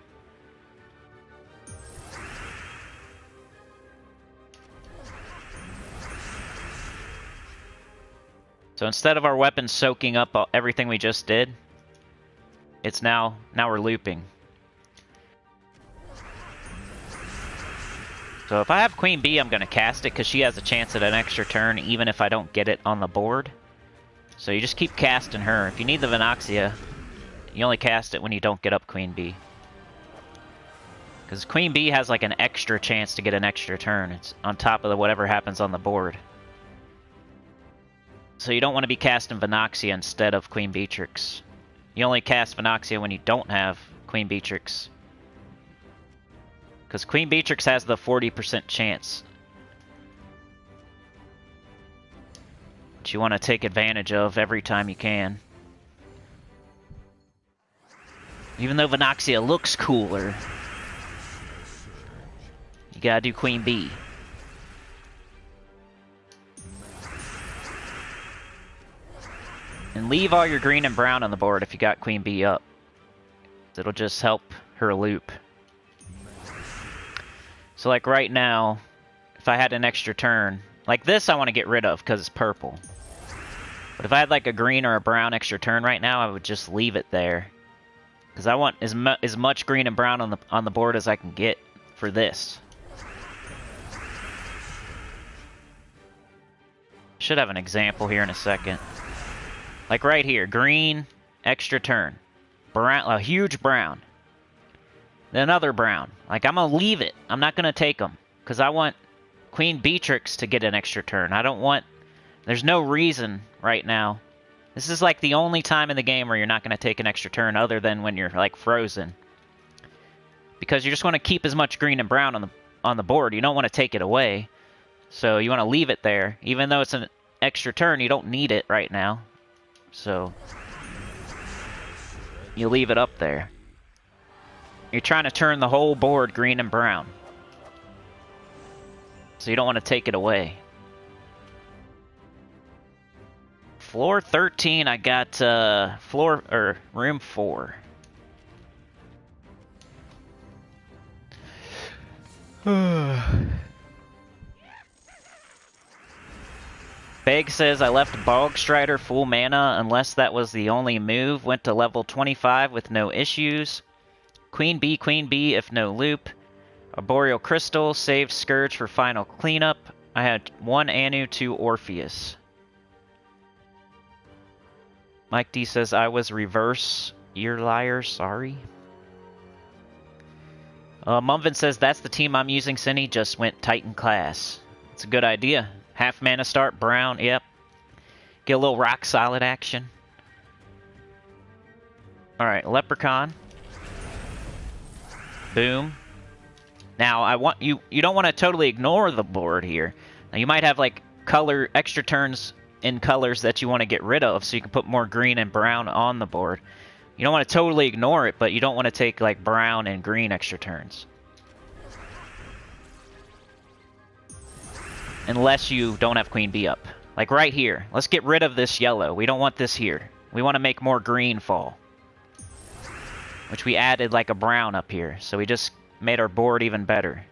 So instead of our weapon soaking up everything we just did, it's now we're looping. So So if I have Queen Bee, I'm going to cast it because she has a chance at an extra turn even if I don't get it on the board. So you just keep casting her. If you need the Venoxia, you only cast it when you don't get up Queen Bee. Because Queen Bee has like an extra chance to get an extra turn. It's on top of whatever happens on the board. So you don't want to be casting Venoxia instead of Queen Beatrix. You only cast Venoxia when you don't have Queen Beatrix. Because Queen Beatrix has the 40% chance. Which you want to take advantage of every time you can. Even though Venoxia looks cooler, you gotta do Queen Bee. And leave all your green and brown on the board if you got Queen Bee up. It'll just help her loop. So like right now, if I had an extra turn, like this I want to get rid of because it's purple. But if I had like a green or a brown extra turn right now, I would just leave it there. Because I want as much green and brown on the board as I can get for this. Should have an example here in a second. Like right here, green, extra turn. Brown, a huge brown. Then another brown. Like, I'm going to leave it. I'm not going to take them. Because I want Queen Beatrix to get an extra turn. I don't want... There's no reason right now. This is like the only time in the game where you're not going to take an extra turn other than when you're, like, frozen. Because you just want to keep as much green and brown on the board. You don't want to take it away. So you want to leave it there. Even though it's an extra turn, you don't need it right now. So you leave it up there. You're trying to turn the whole board green and brown. So you don't want to take it away. Floor 13, I got room 4. Beg says, I left Bogstrider full mana unless that was the only move. Went to level 25 with no issues. Queen Bee if no loop. Arboreal Crystal, saved Scourge for final cleanup. I had 1 Anu, 2 Orpheus. Mike D says, I was reverse. You're liar, sorry. Mumvin says, that's the team I'm using, Cinny. Just went Titan class. It's a good idea. Half mana start, brown, yep. Get a little rock solid action. Alright, Leprechaun. Boom. Now, I want you don't want to totally ignore the board here. Now, you might have, like, extra turns in colors that you want to get rid of so you can put more green and brown on the board. You don't want to totally ignore it, but you don't want to take, like, brown and green extra turns. Unless you don't have Queen Bee up. Like right here. Let's get rid of this yellow. We don't want this here. We want to make more green fall. Which we added like a brown up here. So we just made our board even better.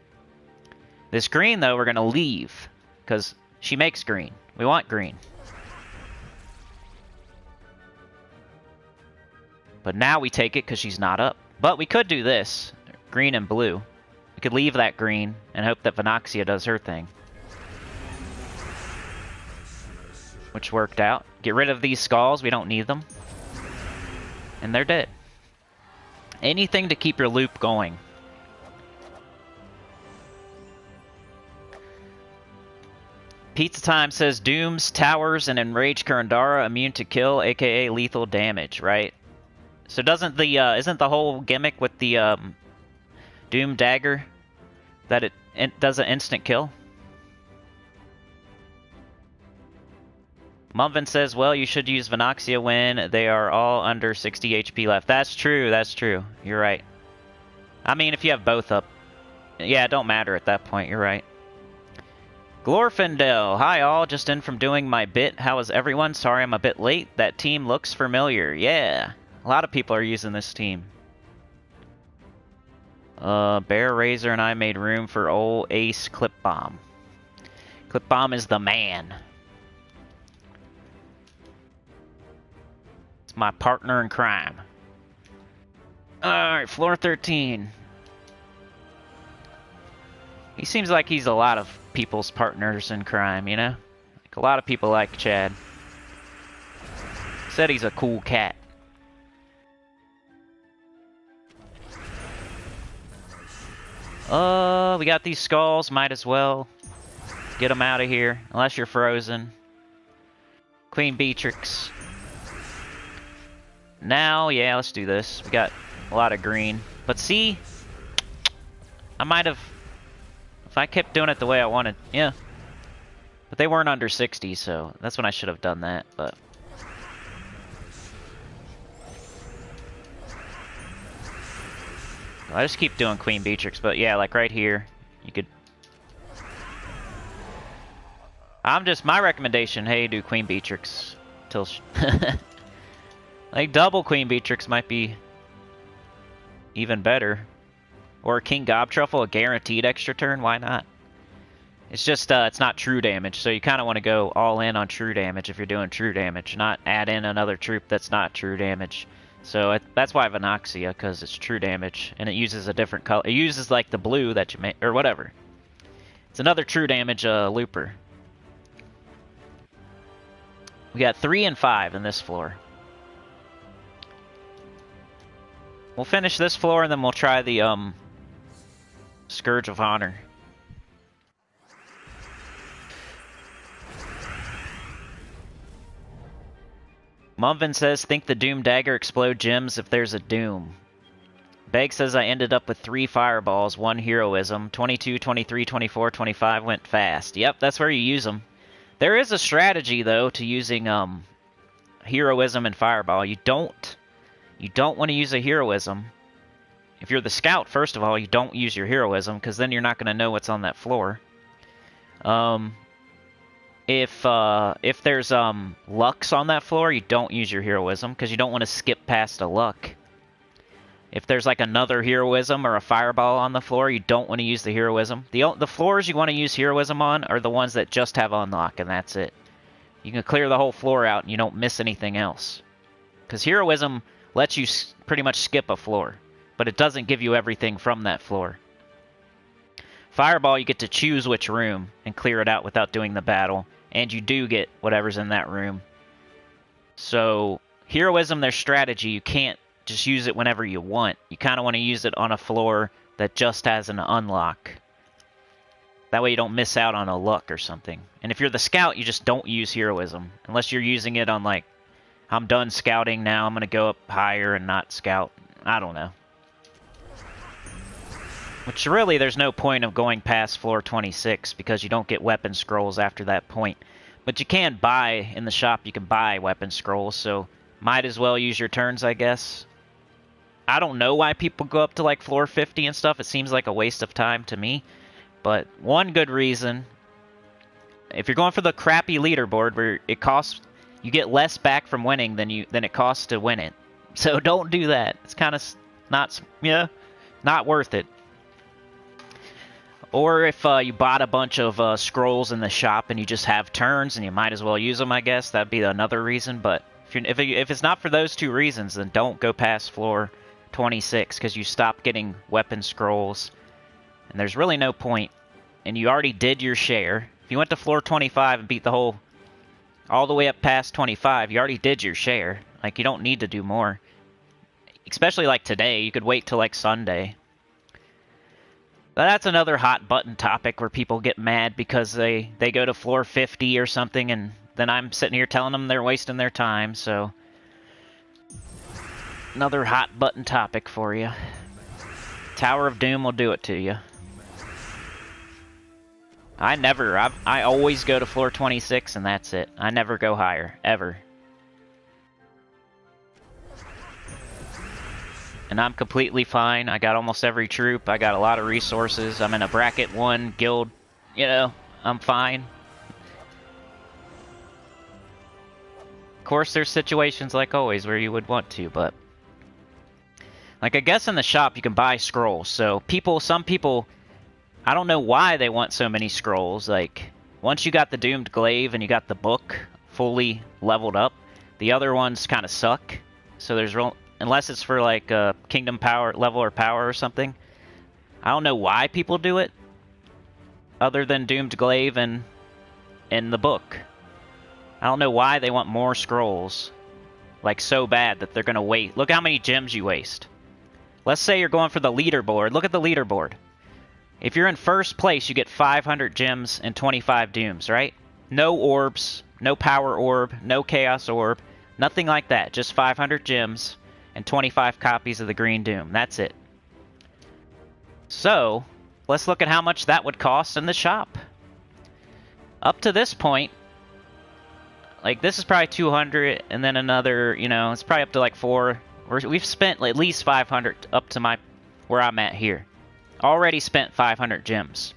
This green, though, we're going to leave. Because she makes green. We want green. But now we take it because she's not up. But we could do this. Green and blue. We could leave that green and hope that Venoxia does her thing. Which worked out. Get rid of these skulls. We don't need them. And they're dead. Anything to keep your loop going. Pizza Time says Dooms, Towers, and Enraged Kurandara immune to kill, aka lethal damage, right? So doesn't the isn't the whole gimmick with the Doom Dagger that it does an instant kill? Mumvin says, well, you should use Venoxia when they are all under 60 HP left. That's true, that's true. You're right. I mean, if you have both up. Yeah, it don't matter at that point, you're right. Glorfindel, hi all, just in from doing my bit. How is everyone? Sorry I'm a bit late. That team looks familiar. Yeah, a lot of people are using this team. Bear Razor and I made room for old Ace Clip Bomb. Clip Bomb is the man. It's my partner in crime. Alright, floor 13. He seems like he's a lot of people's partners in crime, you know? Like a lot of people like Chad. Said he's a cool cat. We got these skulls. Might as well get them out of here. Unless you're frozen. Queen Beatrix. Now, yeah, let's do this. We got a lot of green. But see, I might have... If I kept doing it the way I wanted, yeah. But they weren't under 60, so that's when I should have done that, but... I just keep doing Queen Beatrix, but yeah, like right here, you could... my recommendation, hey, do Queen Beatrix till... Like, double Queen Beatrix might be even better. Or King Gobtruffle, a guaranteed extra turn, why not? It's just, it's not true damage, so you kind of want to go all in on true damage if you're doing true damage, not add in another troop that's not true damage. So that's why Venoxia, because it's true damage, and it uses a different color. It uses like the blue that you made, or whatever. It's another true damage looper. We got 3 and 5 in this floor. We'll finish this floor, and then we'll try the Scourge of Honor. Mumvin says, think the Doom Dagger explode gems if there's a Doom. Beg says, I ended up with 3 fireballs, 1 heroism. 22, 23, 24, 25 went fast. Yep, that's where you use them. There is a strategy, though, to using heroism and fireball. You don't want to use a heroism. If you're the scout, first of all, you don't use your heroism, because then you're not going to know what's on that floor. If there's Lux on that floor, you don't use your heroism, because you don't want to skip past a luck. If there's like another heroism or a fireball on the floor, you don't want to use the heroism. The floors you want to use heroism on are the ones that just have unlock, and that's it. You can clear the whole floor out and you don't miss anything else. Because heroism lets you pretty much skip a floor, but it doesn't give you everything from that floor. Fireball, you get to choose which room and clear it out without doing the battle, and you do get whatever's in that room. So, heroism, their strategy, you can't just use it whenever you want. You kind of want to use it on a floor that just has an unlock. That way you don't miss out on a luck or something. And if you're the scout, you just don't use heroism. Unless you're using it on, like, I'm done scouting now, I'm going to go up higher and not scout. I don't know. Which really, there's no point of going past floor 26 because you don't get weapon scrolls after that point. But you can buy, in the shop, you can buy weapon scrolls, so might as well use your turns, I guess. I don't know why people go up to like floor 50 and stuff. It seems like a waste of time to me. But one good reason, if you're going for the crappy leaderboard where it costs, you get less back from winning than it costs to win it. So don't do that. It's kind of not worth it. Or if you bought a bunch of scrolls in the shop and you just have turns and you might as well use them, I guess that'd be another reason. But if it's not for those two reasons, then don't go past floor 26 because you stop getting weapon scrolls. And there's really no point. And you already did your share. If you went to floor 25 and beat all the way up past 25, you already did your share. Like, you don't need to do more. Especially like today, you could wait till like Sunday. But that's another hot button topic where people get mad because they go to floor 50 or something, and then I'm sitting here telling them they're wasting their time, so... Another hot button topic for you. Tower of Doom will do it to you. I always go to floor 26 and that's it. I never go higher, ever. And I'm completely fine. I got almost every troop. I got a lot of resources. I'm in a bracket 1 guild. You know, I'm fine. Of course, there's situations like always where you would want to, but... Like, I guess in the shop you can buy scrolls. So some people, I don't know why they want so many scrolls. Like, once you got the Doomed Glaive and you got the book fully leveled up, the other ones kind of suck. So there's unless it's for like Kingdom Power level or power or something. I don't know why people do it. other than Doomed Glaive and in the book. I don't know why they want more scrolls, like so bad that they're gonna waste. Look how many gems you waste. Let's say you're going for the leaderboard. Look at the leaderboard. If you're in first place, you get 500 gems and 25 dooms, right? No orbs, no power orb, no chaos orb, nothing like that. Just 500 gems and 25 copies of the green doom. That's it. So, let's look at how much that would cost in the shop. Up to this point, like this is probably 200, and then another, you know, it's probably up to like 4. We've spent at least 500 up to where I'm at here. Already spent 500 gems.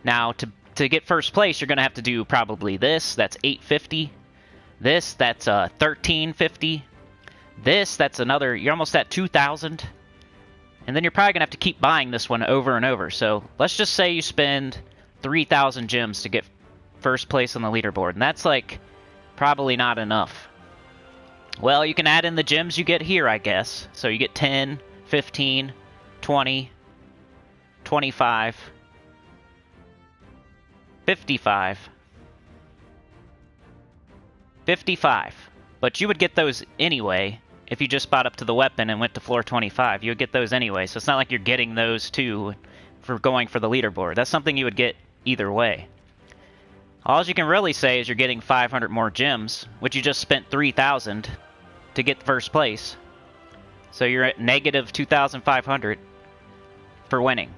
Now, to get first place, you're going to have to do probably this. That's 850. This, that's 1350. This, that's another, you're almost at 2,000. And then you're probably going to have to keep buying this one over and over. So let's just say you spend 3,000 gems to get first place on the leaderboard. And that's like probably not enough. Well, you can add in the gems you get here, I guess. So you get 10, 15, 20, 25, 55. 55. But you would get those anyway if you just bought up to the weapon and went to floor 25. You would get those anyway, so it's not like you're getting those too for going for the leaderboard. That's something you would get either way. All you can really say is you're getting 500 more gems, which you just spent 3,000 to get first place. So you're at negative 2,500 for winning.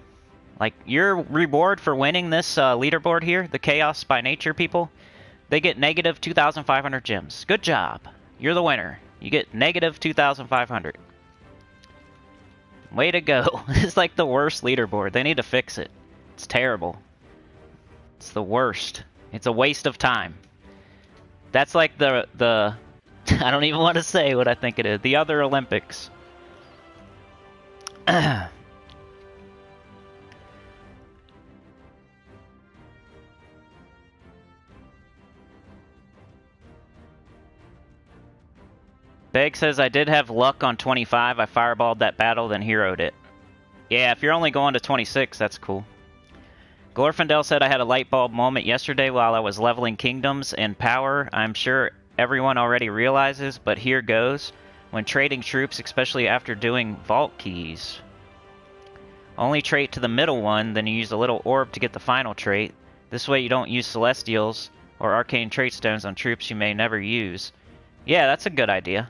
Like, your reward for winning this leaderboard here, the Chaos by Nature people, they get negative 2,500 gems. Good job. You're the winner. You get negative 2,500. Way to go. It's like the worst leaderboard. They need to fix it. It's terrible. It's the worst. It's a waste of time. That's like the I don't even want to say what I think it is. The other Olympics. Beg says, I did have luck on 25. I fireballed that battle, then heroed it. Yeah, if you're only going to 26, that's cool. Glorfindel said, I had a light bulb moment yesterday while I was leveling kingdoms and power. I'm sure everyone already realizes, but here goes. When trading troops, especially after doing vault keys. Only trait to the middle one, then you use a little orb to get the final trait. This way you don't use celestials or arcane trait stones on troops you may never use. Yeah, that's a good idea.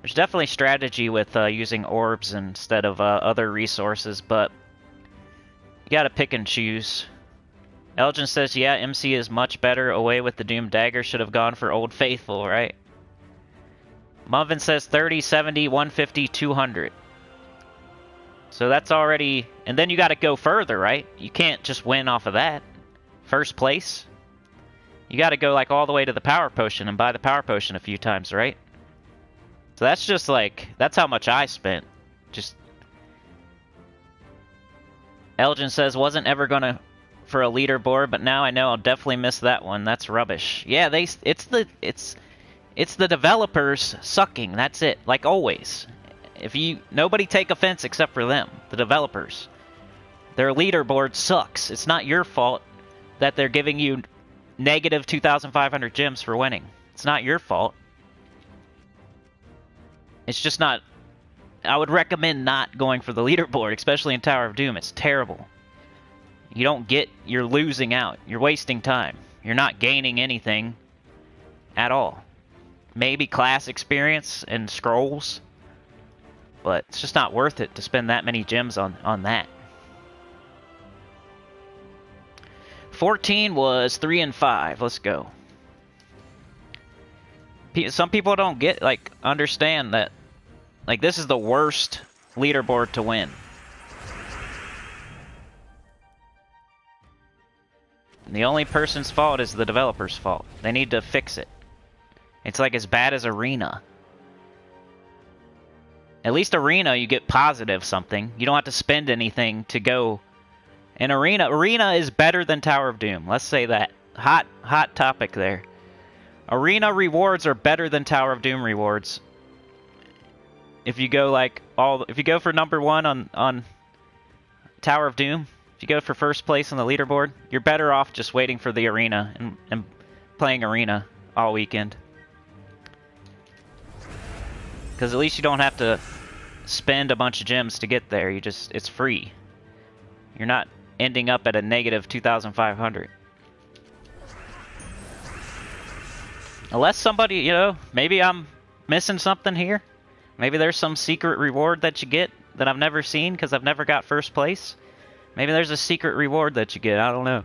There's definitely strategy with using orbs instead of other resources, but you gotta pick and choose. Elgin says, yeah, MC is much better. Away with the Doom Dagger. Should have gone for Old Faithful, right? Muvin says 30, 70, 150, 200. So that's already... And then you gotta go further, right? You can't just win off of that. First place. You gotta go like all the way to the Power Potion and buy the Power Potion a few times, right? So that's just like... That's how much I spent. Just... Elgin says, wasn't ever gonna for a leaderboard, but now I know I'll definitely miss that one. That's rubbish. Yeah, it's the developers sucking. That's it. Like always. Nobody take offense except for them, the developers. Their leaderboard sucks. It's not your fault that they're giving you negative 2,500 gems for winning. It's not your fault. It's just not... I would recommend not going for the leaderboard, especially in Tower of Doom. It's terrible. You don't get... You're losing out. You're wasting time. You're not gaining anything at all. Maybe class experience and scrolls, but it's just not worth it to spend that many gems on that. 14 was 3 and 5. Let's go. Some people don't understand that, like, this is the worst leaderboard to win. And the only person's fault is the developer's fault. They need to fix it. It's like as bad as Arena. At least Arena, you get positive something. You don't have to spend anything to go. In Arena is better than Tower of Doom. Let's say that. Hot topic there. Arena rewards are better than Tower of Doom rewards. If you go like if you go for number 1 on Tower of Doom, If you go for first place on the leaderboard, you're better off just waiting for the arena and playing arena all weekend. Because at least you don't have to spend a bunch of gems to get there. It's free. You're not ending up at a negative 2,500. Unless somebody, you know, maybe I'm missing something here. Maybe there's some secret reward that you get that I've never seen because I've never got first place. Maybe there's a secret reward that you get. I don't know.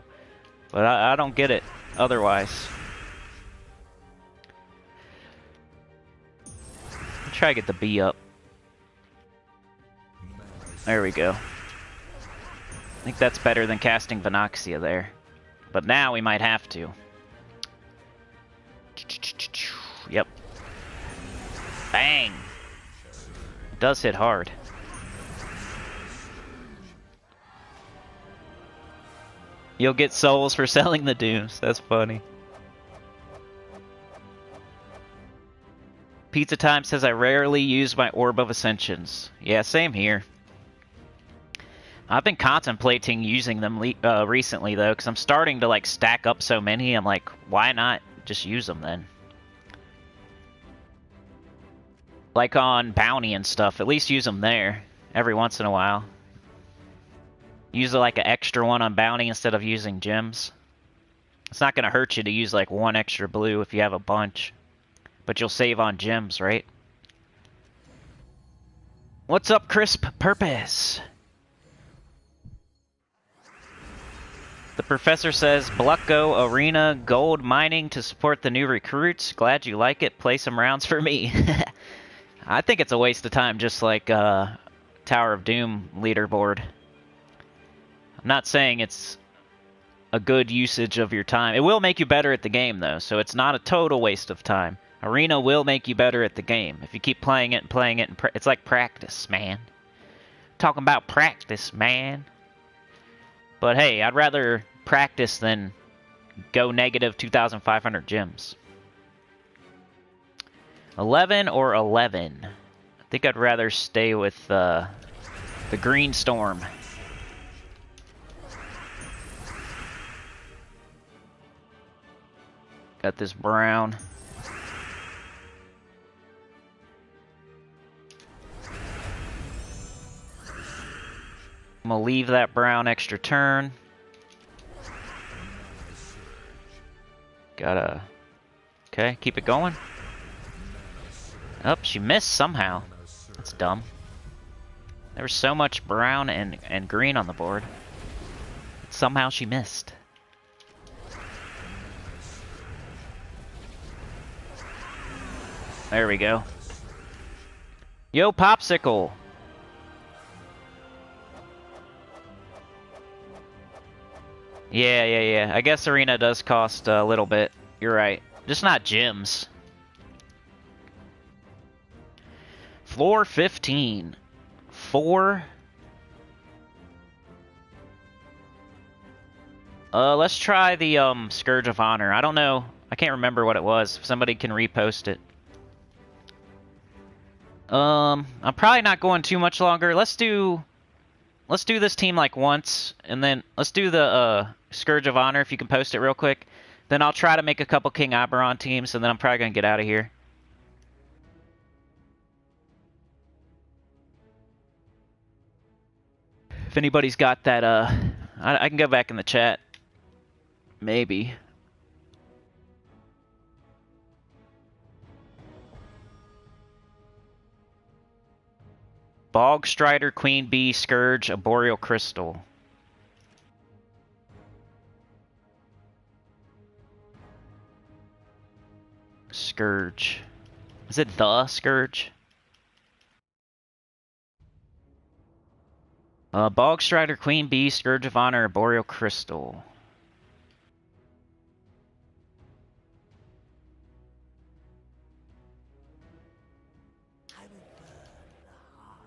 But I don't get it otherwise. I'll try to get the B up. There we go. I think that's better than casting Vinoxia there. But now we might have to. Yep. Bang! It does hit hard. You'll get souls for selling the dooms. That's funny. Pizza Time says I rarely use my Orb of Ascensions. Yeah, same here. I've been contemplating using them recently though, because I'm starting to like stack up so many. I'm like, why not just use them then? Like on bounty and stuff, at least use them there every once in a while. Use like an extra one on bounty instead of using gems. It's not going to hurt you to use like one extra blue if you have a bunch. But you'll save on gems, right? What's up, Crisp Purpose? The professor says, Blucko Arena Gold Mining to support the new recruits. Glad you like it. Play some rounds for me. I think it's a waste of time, just like Tower of Doom leaderboard. I'm not saying it's a good usage of your time. It will make you better at the game, though, so it's not a total waste of time. Arena will make you better at the game. If you keep playing it and playing it, it's like practice, man. Talking about practice, man. But hey, I'd rather practice than go negative 2,500 gems. 11 or 11? I think I'd rather stay with the Green Storm. Got this brown. I'm gonna leave that brown extra turn. Gotta... Okay, keep it going. Oh, she missed somehow. That's dumb. There was so much brown and green on the board. Somehow she missed. There we go. Yo, Popsicle! Yeah. I guess Arena does cost a little bit. You're right. Just not gems. Floor 15. 4. Let's try the Scourge of Honor. I don't know. I can't remember what it was. If somebody can repost it. I'm probably not going too much longer. Let's do this team like once, and then let's do the Scourge of Honor if you can post it real quick. Then I'll try to make a couple King Oberron teams, and then I'm probably gonna get out of here. If anybody's got that, I can go back in the chat. Maybe. Bog Strider, Queen Bee, Scourge, a Boreal Crystal. Scourge. Is it the Scourge? Bog Strider, Queen Bee, Scourge of Honor, Boreal Crystal.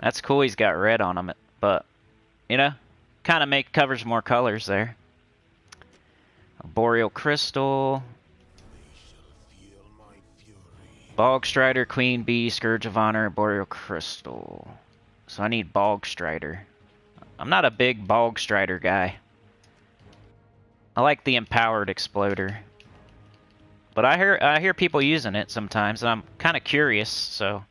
That's cool he's got red on him, but, you know, kind of covers more colors there. A Boreal Crystal. Bog Strider, Queen Bee, Scourge of Honor, Boreal Crystal. So I need Bog Strider. I'm not a big Bog Strider guy. I like the Empowered Exploder. But I hear people using it sometimes, and I'm kind of curious, so...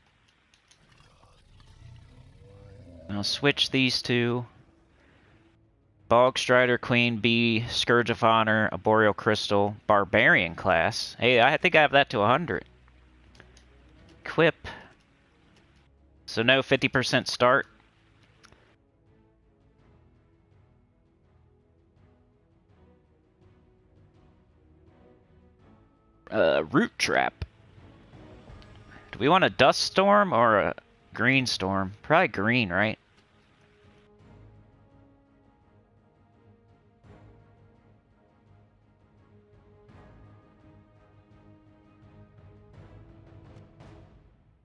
I'll switch these two. Bog Strider, Queen Bee, Scourge of Honor, Arboreal Crystal, Barbarian class. Hey, I think I have that to 100. Equip. So no 50% start. Root Trap. Do we want a Dust Storm or a Green Storm? Probably green, right?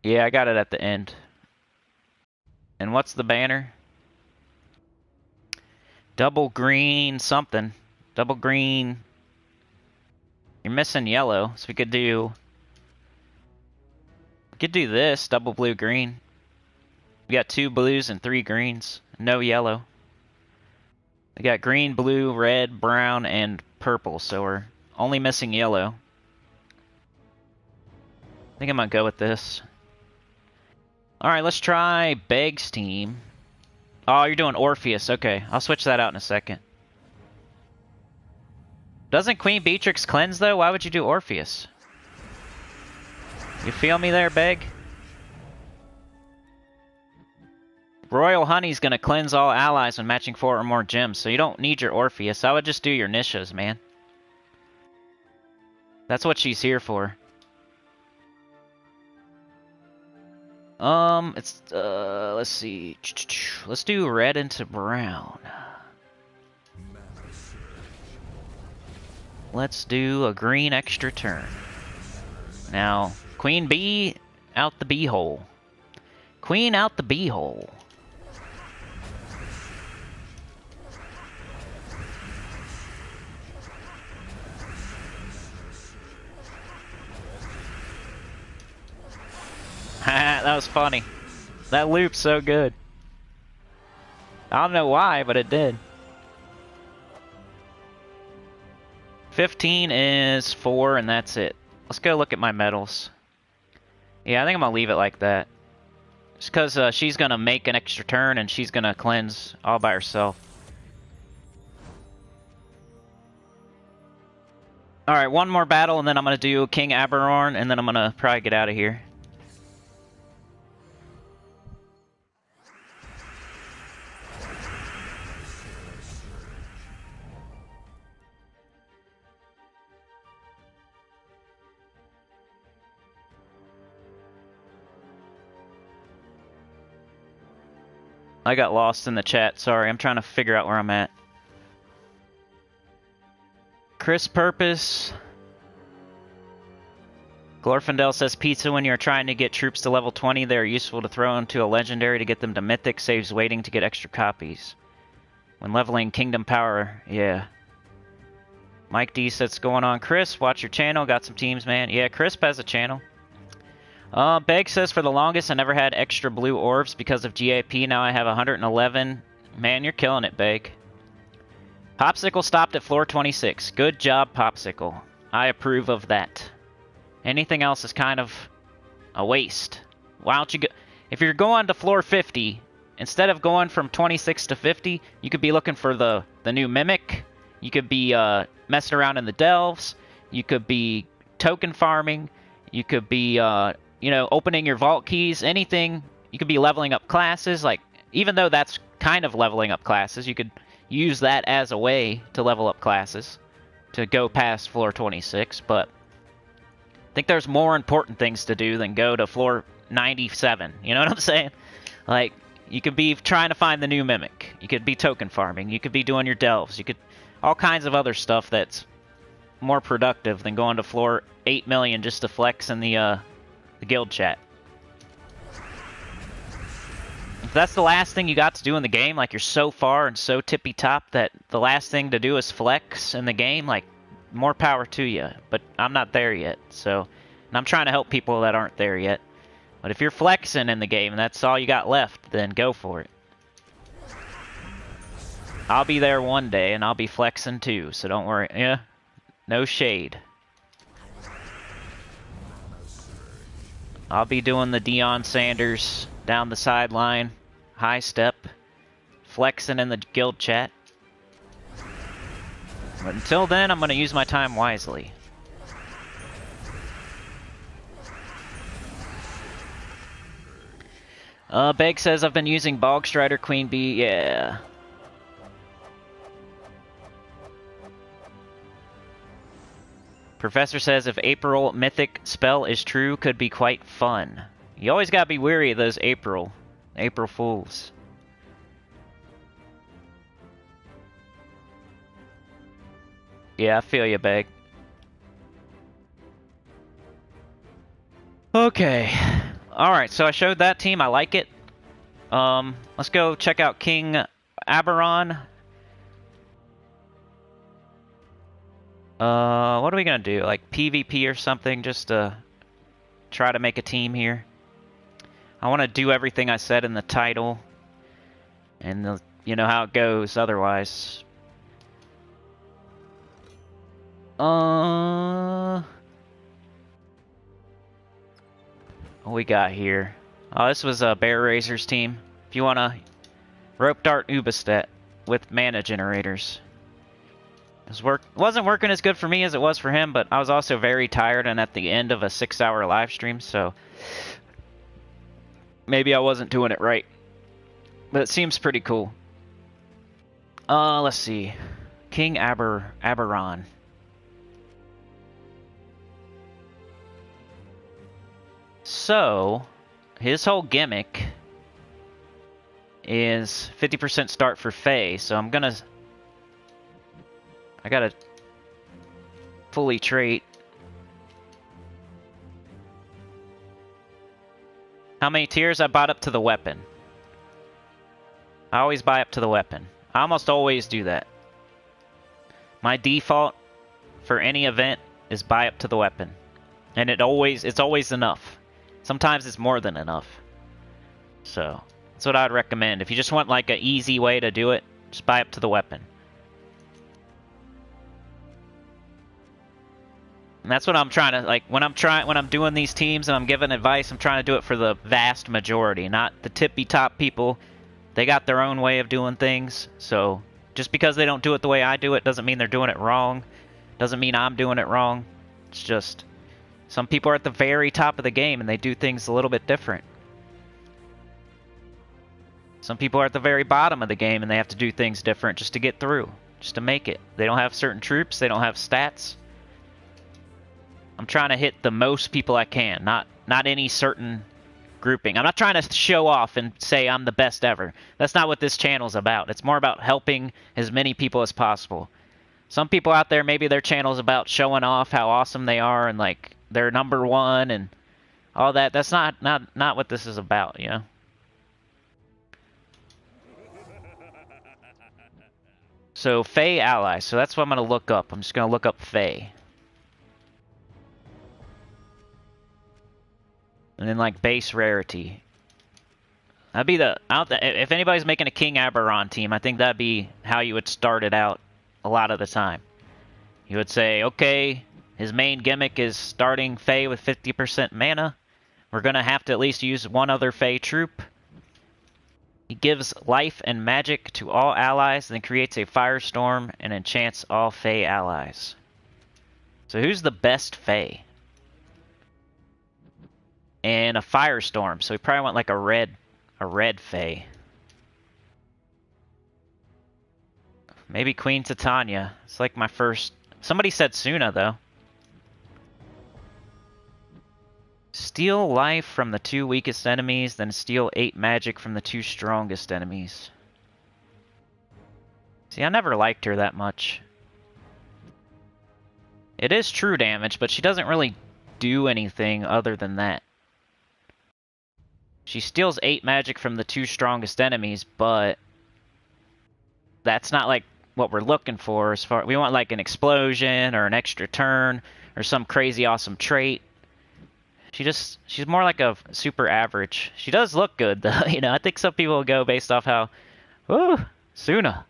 Yeah, I got it at the end. And what's the banner? Double green something. Double green. You're missing yellow, so we could do this, double blue green. We got 2 blues and 3 greens. No yellow. We got green, blue, red, brown, and purple, so we're only missing yellow. I think I'm gonna go with this. Alright, let's try Beg's team. Oh, you're doing Orpheus. Okay, I'll switch that out in a second. Doesn't Queen Beatrix cleanse, though? Why would you do Orpheus? You feel me there, Beg? Royal Honey's gonna cleanse all allies when matching 4 or more gems, so you don't need your Orpheus. I would just do your Nishas, man. That's what she's here for. Let's see. Let's do red into brown. Let's do a green extra turn. Now, Queen Bee out the bee hole. Queen out the bee hole. That was funny. That loop's so good. I don't know why, but it did. 15 is 4, and that's it. Let's go look at my medals. Yeah, I think I'm gonna leave it like that. Just because she's gonna make an extra turn, and she's gonna cleanse all by herself. Alright, one more battle, and then I'm gonna do King Oberron, and then I'm gonna probably get out of here. I got lost in the chat, sorry. I'm trying to figure out where I'm at. Chris Purpose. Glorfindel says pizza when you're trying to get troops to level 20. They are useful to throw into a legendary to get them to mythic. Saves waiting to get extra copies. When leveling Kingdom Power, yeah. Mike D says, what's going on? Chris, watch your channel. Got some teams, man. Yeah, Chris has a channel. Beg says, for the longest, I never had extra blue orbs because of GAP. Now I have 111. Man, you're killing it, Beg. Popsicle stopped at floor 26. Good job, Popsicle. I approve of that. Anything else is kind of a waste. Why don't you go... If you're going to floor 50, instead of going from 26 to 50, you could be looking for the new Mimic. You could be messing around in the Delves. You could be token farming. You could be... you know, opening your vault keys, anything. You could be leveling up classes. Like, even though that's kind of leveling up classes, you could use that as a way to level up classes to go past floor 26. But I think there's more important things to do than go to floor 97. You know what I'm saying? Like, you could be trying to find the new Mimic. You could be token farming. You could be doing your Delves. You could... all kinds of other stuff that's more productive than going to floor 8 million just to flex in the guild chat. If that's the last thing you got to do in the game, like you're so far and so tippy top that the last thing to do is flex in the game, like, more power to you. But I'm not there yet, so... and I'm trying to help people that aren't there yet. But if you're flexing in the game and that's all you got left, then go for it. I'll be there one day, and I'll be flexing too, so don't worry. Yeah, no shade. I'll be doing the Deion Sanders down the sideline, high step, flexing in the guild chat. But until then, I'm going to use my time wisely. Beg says I've been using Bog Strider Queen Bee. Yeah. Professor says if April mythic spell is true, could be quite fun. You always gotta be wary of those April Fools. Yeah, I feel you, Beg. Okay. Alright, so I showed that team. I like it. Let's go check out King Oberron. What are we gonna do? Like PvP or something, just to try to make a team here. I want to do everything I said in the title, and you know how it goes otherwise. What we got here? Oh, this was a Bear Razor's team. If you want to rope dart Ubistet with mana generators. Wasn't working as good for me as it was for him, but I was also very tired and at the end of a 6-hour live stream, so maybe I wasn't doing it right. But it seems pretty cool. Let's see. King Oberron. So, his whole gimmick is 50% start for Fae, so I gotta fully trait. How many tiers? I bought up to the weapon. I always buy up to the weapon. I almost always do that. My default for any event is buy up to the weapon. And it's always enough. Sometimes it's more than enough. So, that's what I'd recommend. If you just want like an easy way to do it, just buy up to the weapon. And that's what I'm trying to, like, when I'm doing these teams and I'm giving advice, I'm trying to do it for the vast majority, not the tippy-top people. They got their own way of doing things, so just because they don't do it the way I do it doesn't mean they're doing it wrong. Doesn't mean I'm doing it wrong. It's just, some people are at the very top of the game and they do things a little bit different. Some people are at the very bottom of the game and they have to do things different just to get through, just to make it. They don't have certain troops, they don't have stats. I'm trying to hit the most people I can, not any certain grouping. I'm not trying to show off and say I'm the best ever. That's not what this channel's about. It's more about helping as many people as possible. Some people out there, maybe their channel's about showing off how awesome they are and like they're #1 and all that. That's not what this is about, you know? So, Fae allies. So that's what I'm going to look up. I'm just going to look up Fae. And then like base rarity. That'd be if anybody's making a King Oberron team, I think that'd be how you would start it out a lot of the time. You would say, okay, his main gimmick is starting Fae with 50% mana. We're gonna have to at least use one other Fae troop. He gives life and magic to all allies, then creates a firestorm and enchants all Fae allies. So who's the best Fae? And a firestorm, so we probably want like a red Fae. Maybe Queen Titania. It's like my first. Somebody said Suna though. Steal life from the 2 weakest enemies, then steal 8 magic from the 2 strongest enemies. See, I never liked her that much. It is true damage, but she doesn't really do anything other than that. She steals 8 magic from the 2 strongest enemies, but that's not like what we're looking for. As far we want like an explosion or an extra turn or some crazy awesome trait. She's more like a super average. She does look good though, you know. I think some people will go based off how, ooh, Suna.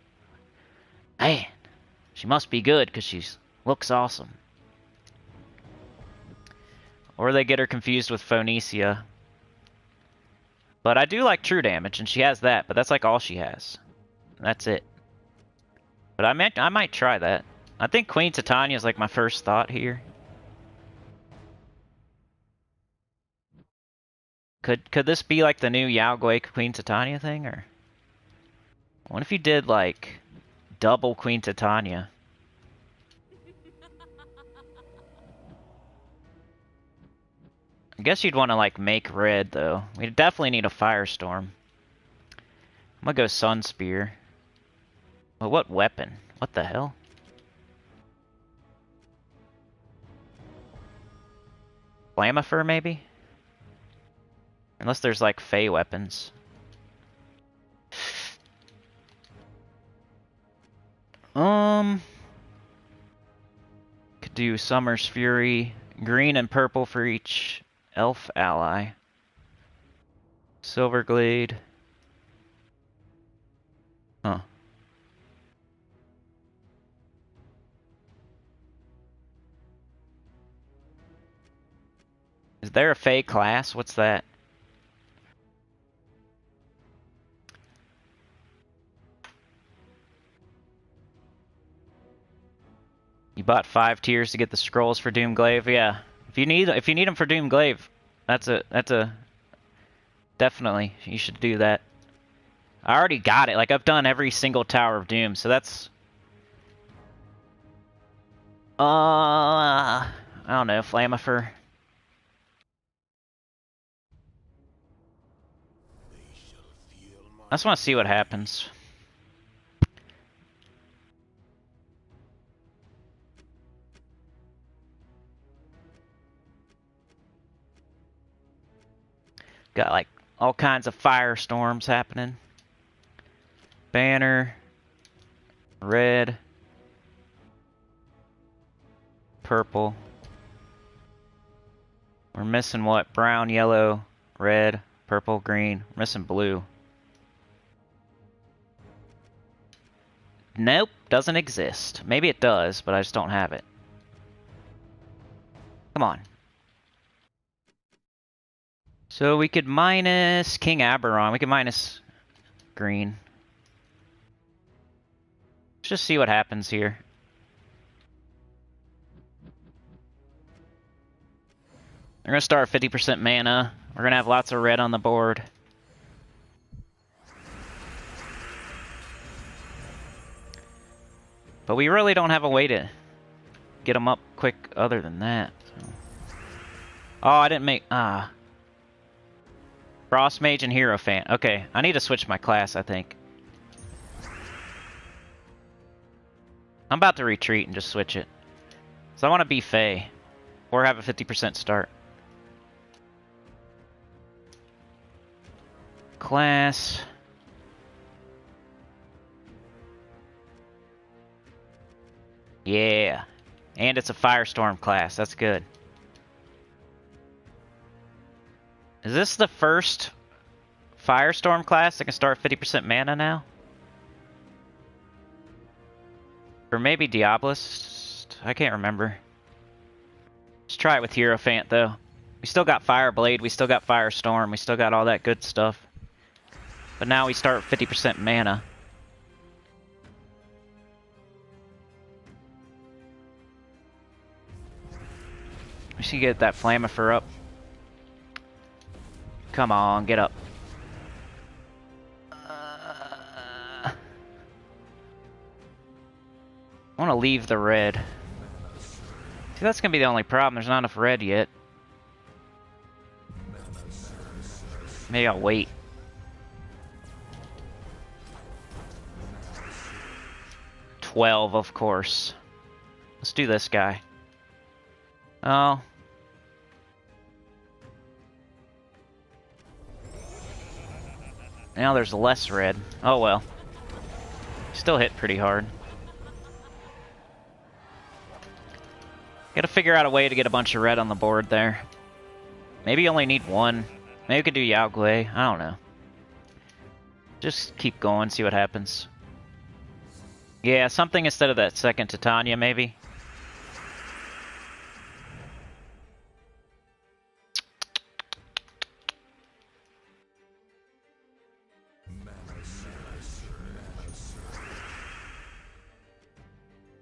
Man, she must be good because she looks awesome. Or they get her confused with Phoenicia. But I do like true damage, and she has that, but that's like all she has. That's it. But I might try that. I think Queen Titania is like my first thought here. Could this be like the new Yao Gui Queen Titania thing, or what if you did like double Queen Titania? I guess you'd want to like make red though. We definitely need a Firestorm. I'm gonna go Sun Spear. But what weapon? What the hell? Flamifer maybe? Unless there's like Fey weapons. Could do Summer's Fury. Green and purple for each elf ally. Silverglade. Huh. Is there a Fey class? What's that? You bought 5 tiers to get the scrolls for Doomglaive? Yeah. If you need them for Doomglaive, that's a definitely you should do that. I already got it. Like I've done every single Tower of Doom, so that's I don't know, Flamifer. I just want to see what happens. Got like all kinds of firestorms happening. Banner. Red. Purple. We're missing what? Brown, yellow, red, purple, green. We're missing blue. Nope, doesn't exist. Maybe it does, but I just don't have it. Come on. So we could minus King Oberron. We could minus green. Let's just see what happens here. We're going to start 50% mana. We're going to have lots of red on the board. But we really don't have a way to get them up quick other than that. So. Oh, I didn't make... Frost Mage and Hierophant. Okay, I need to switch my class, I think. I'm about to retreat and just switch it. So I want to be Fey. Or have a 50% start. Class. Yeah. And it's a Firestorm class. That's good. Is this the first Firestorm class that can start 50% mana now? Or maybe Diabolist? I can't remember. Let's try it with Hierophant, though. We still got Fireblade, we still got Firestorm, we still got all that good stuff. But now we start 50% mana. We should get that Flamifer up. Come on, get up. I want to leave the red. See, that's going to be the only problem. There's not enough red yet. Maybe I'll wait. $12, of course. Let's do this guy. Oh. Now there's less red. Oh well. Still hit pretty hard. Gotta figure out a way to get a bunch of red on the board there. Maybe you only need one. Maybe we could do Yao Gui. I don't know. Just keep going, see what happens. Yeah, something instead of that second Titania, maybe.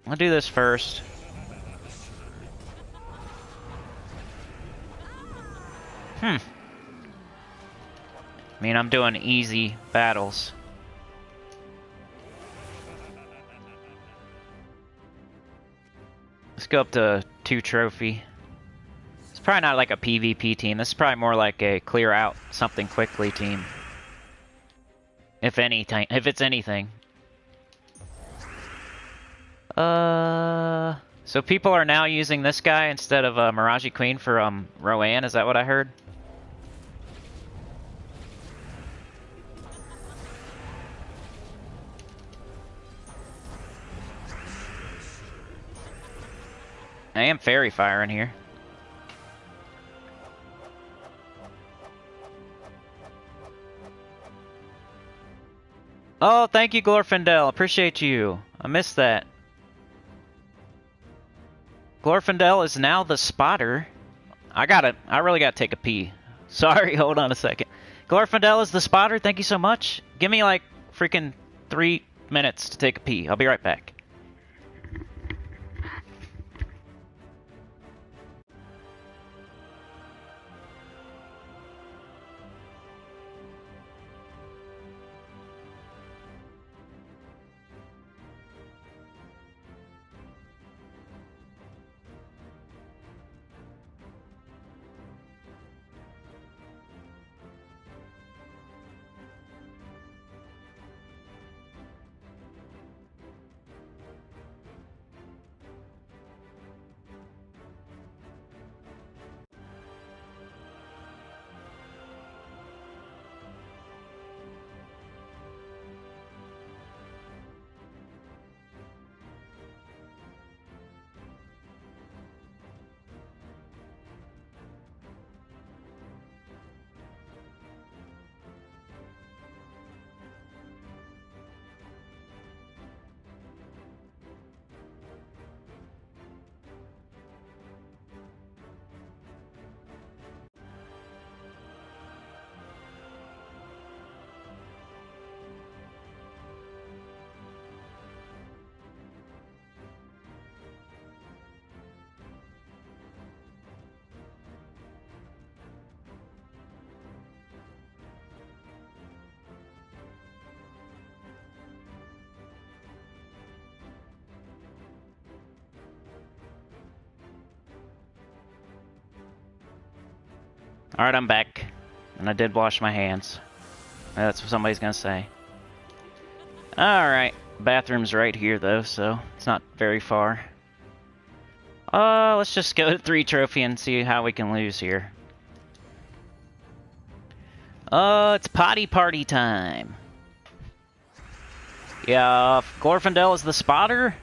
I'll do this first. I mean, I'm doing easy battles. Let's go up to 2 trophy. It's probably not like a PvP team. This is probably more like a clear out something quickly team. If anything, if it's anything. So people are now using this guy instead of Mirage Queen for Rowan. Is that what I heard? I am fairy firing here. Oh, thank you, Glorfindel. Appreciate you. I missed that. Glorfindel is now the spotter. I really gotta take a pee. Sorry, hold on a second. Glorfindel is the spotter. Thank you so much. Give me like freaking 3 minutes to take a pee. I'll be right back. Alright, I'm back. And I did wash my hands. That's what somebody's gonna say. Alright. Bathroom's right here, though, so it's not very far. Let's just go to 3 trophy and see how we can lose here. It's potty party time. Yeah, Glorfindel is the spotter.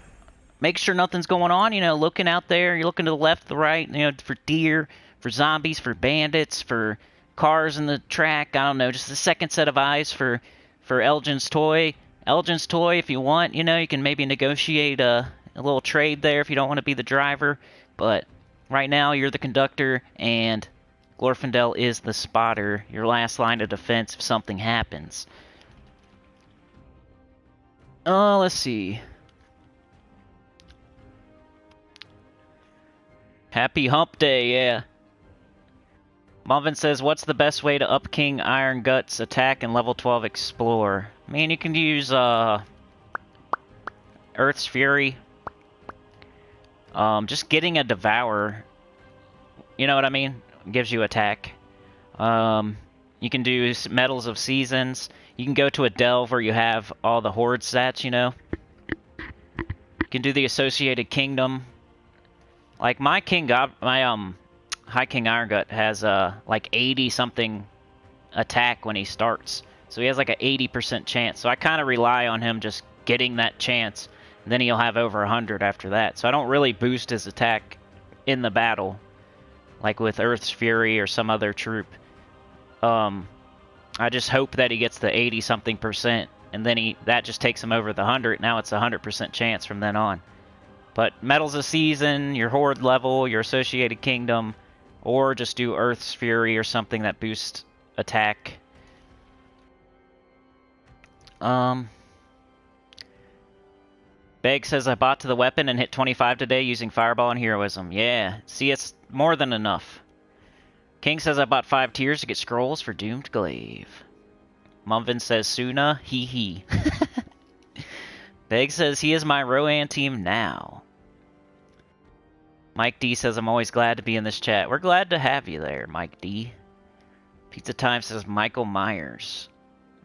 Make sure nothing's going on, you know, looking out there. You're looking to the left, the right, you know, for deer, for zombies, for bandits, for cars in the track. I don't know, just a second set of eyes for Elgin's toy. Elgin's toy, if you want, you know, you can maybe negotiate a little trade there if you don't want to be the driver. But right now, you're the conductor, and Glorfindel is the spotter, your last line of defense if something happens. Let's see. Happy Hump Day, yeah. Marvin says, what's the best way to up King Iron Guts attack and level 12 explore? I mean, you can use Earth's Fury. Just getting a Devour, you know what I mean? Gives you attack. You can do Metals of Seasons. You can go to a Delve where you have all the Horde stats, you know? You can do the Associated Kingdom. Like my High King Iron Gut has like 80-something attack when he starts. So he has like an 80% chance. So I kind of rely on him just getting that chance. And then he'll have over 100 after that. So I don't really boost his attack in the battle. Like with Earth's Fury or some other troop. I just hope that he gets the 80-something% and then that just takes him over the 100. Now it's a 100% chance from then on. But Medals of Season, your Horde level, your Associated Kingdom, or just do Earth's Fury or something that boosts attack. Beg says, I bought to the weapon and hit 25 today using Fireball and Heroism. Yeah, see, it's more than enough. King says, I bought 5 tiers to get scrolls for Doomed Glaive. Mumvin says, Suna, hee hee. Beg says, he is my Rowan team now. Mike D says, I'm always glad to be in this chat. We're glad to have you there, Mike D. Pizza Time says, Michael Myers.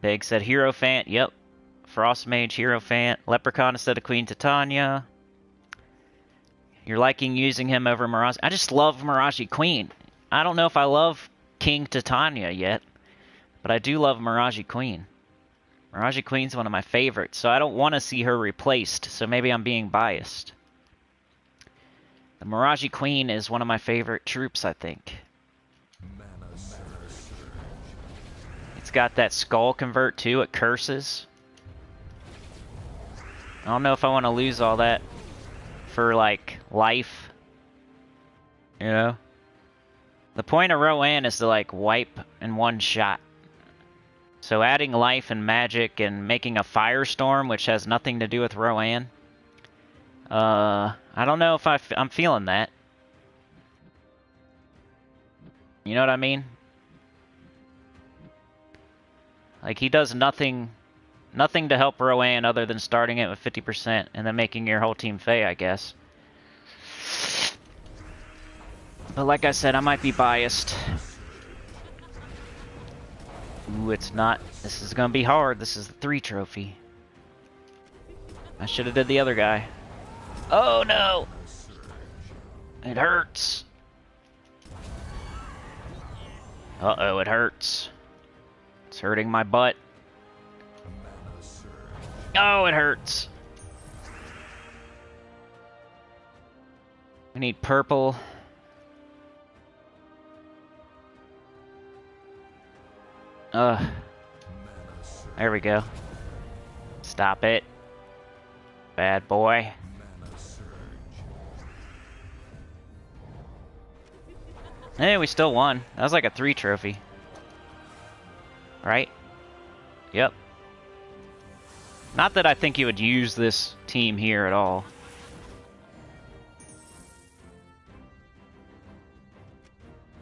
Beg said, Hierophant, yep. Frost Mage, Hierophant. Leprechaun instead of Queen Titania. You're liking using him over Mirage. I just love Mirage Queen. I don't know if I love King Titania yet, but I do love Mirage Queen. Mirage Queen's one of my favorites, so I don't want to see her replaced, so maybe I'm being biased. The Mirage Queen is one of my favorite troops, I think. It's got that skull convert too, it curses. I don't know if I want to lose all that for, like, life. You know? The point of Rowan is to, like, wipe in one shot. So adding life and magic and making a firestorm, which has nothing to do with Rowan. I don't know if I'm feeling that. You know what I mean? Like, he does nothing to help Rowan other than starting it with 50% and then making your whole team Fae, I guess. But like I said, I might be biased. Ooh, it's not. This is gonna be hard. This is the 3 trophy. I should have did the other guy. Oh no! It hurts. Uh-oh, it hurts. It's hurting my butt. Oh, it hurts. We need purple. There we go. Stop it. Bad boy. Hey, we still won. That was like a 3 trophy. Right? Yep. Not that I think you would use this team here at all.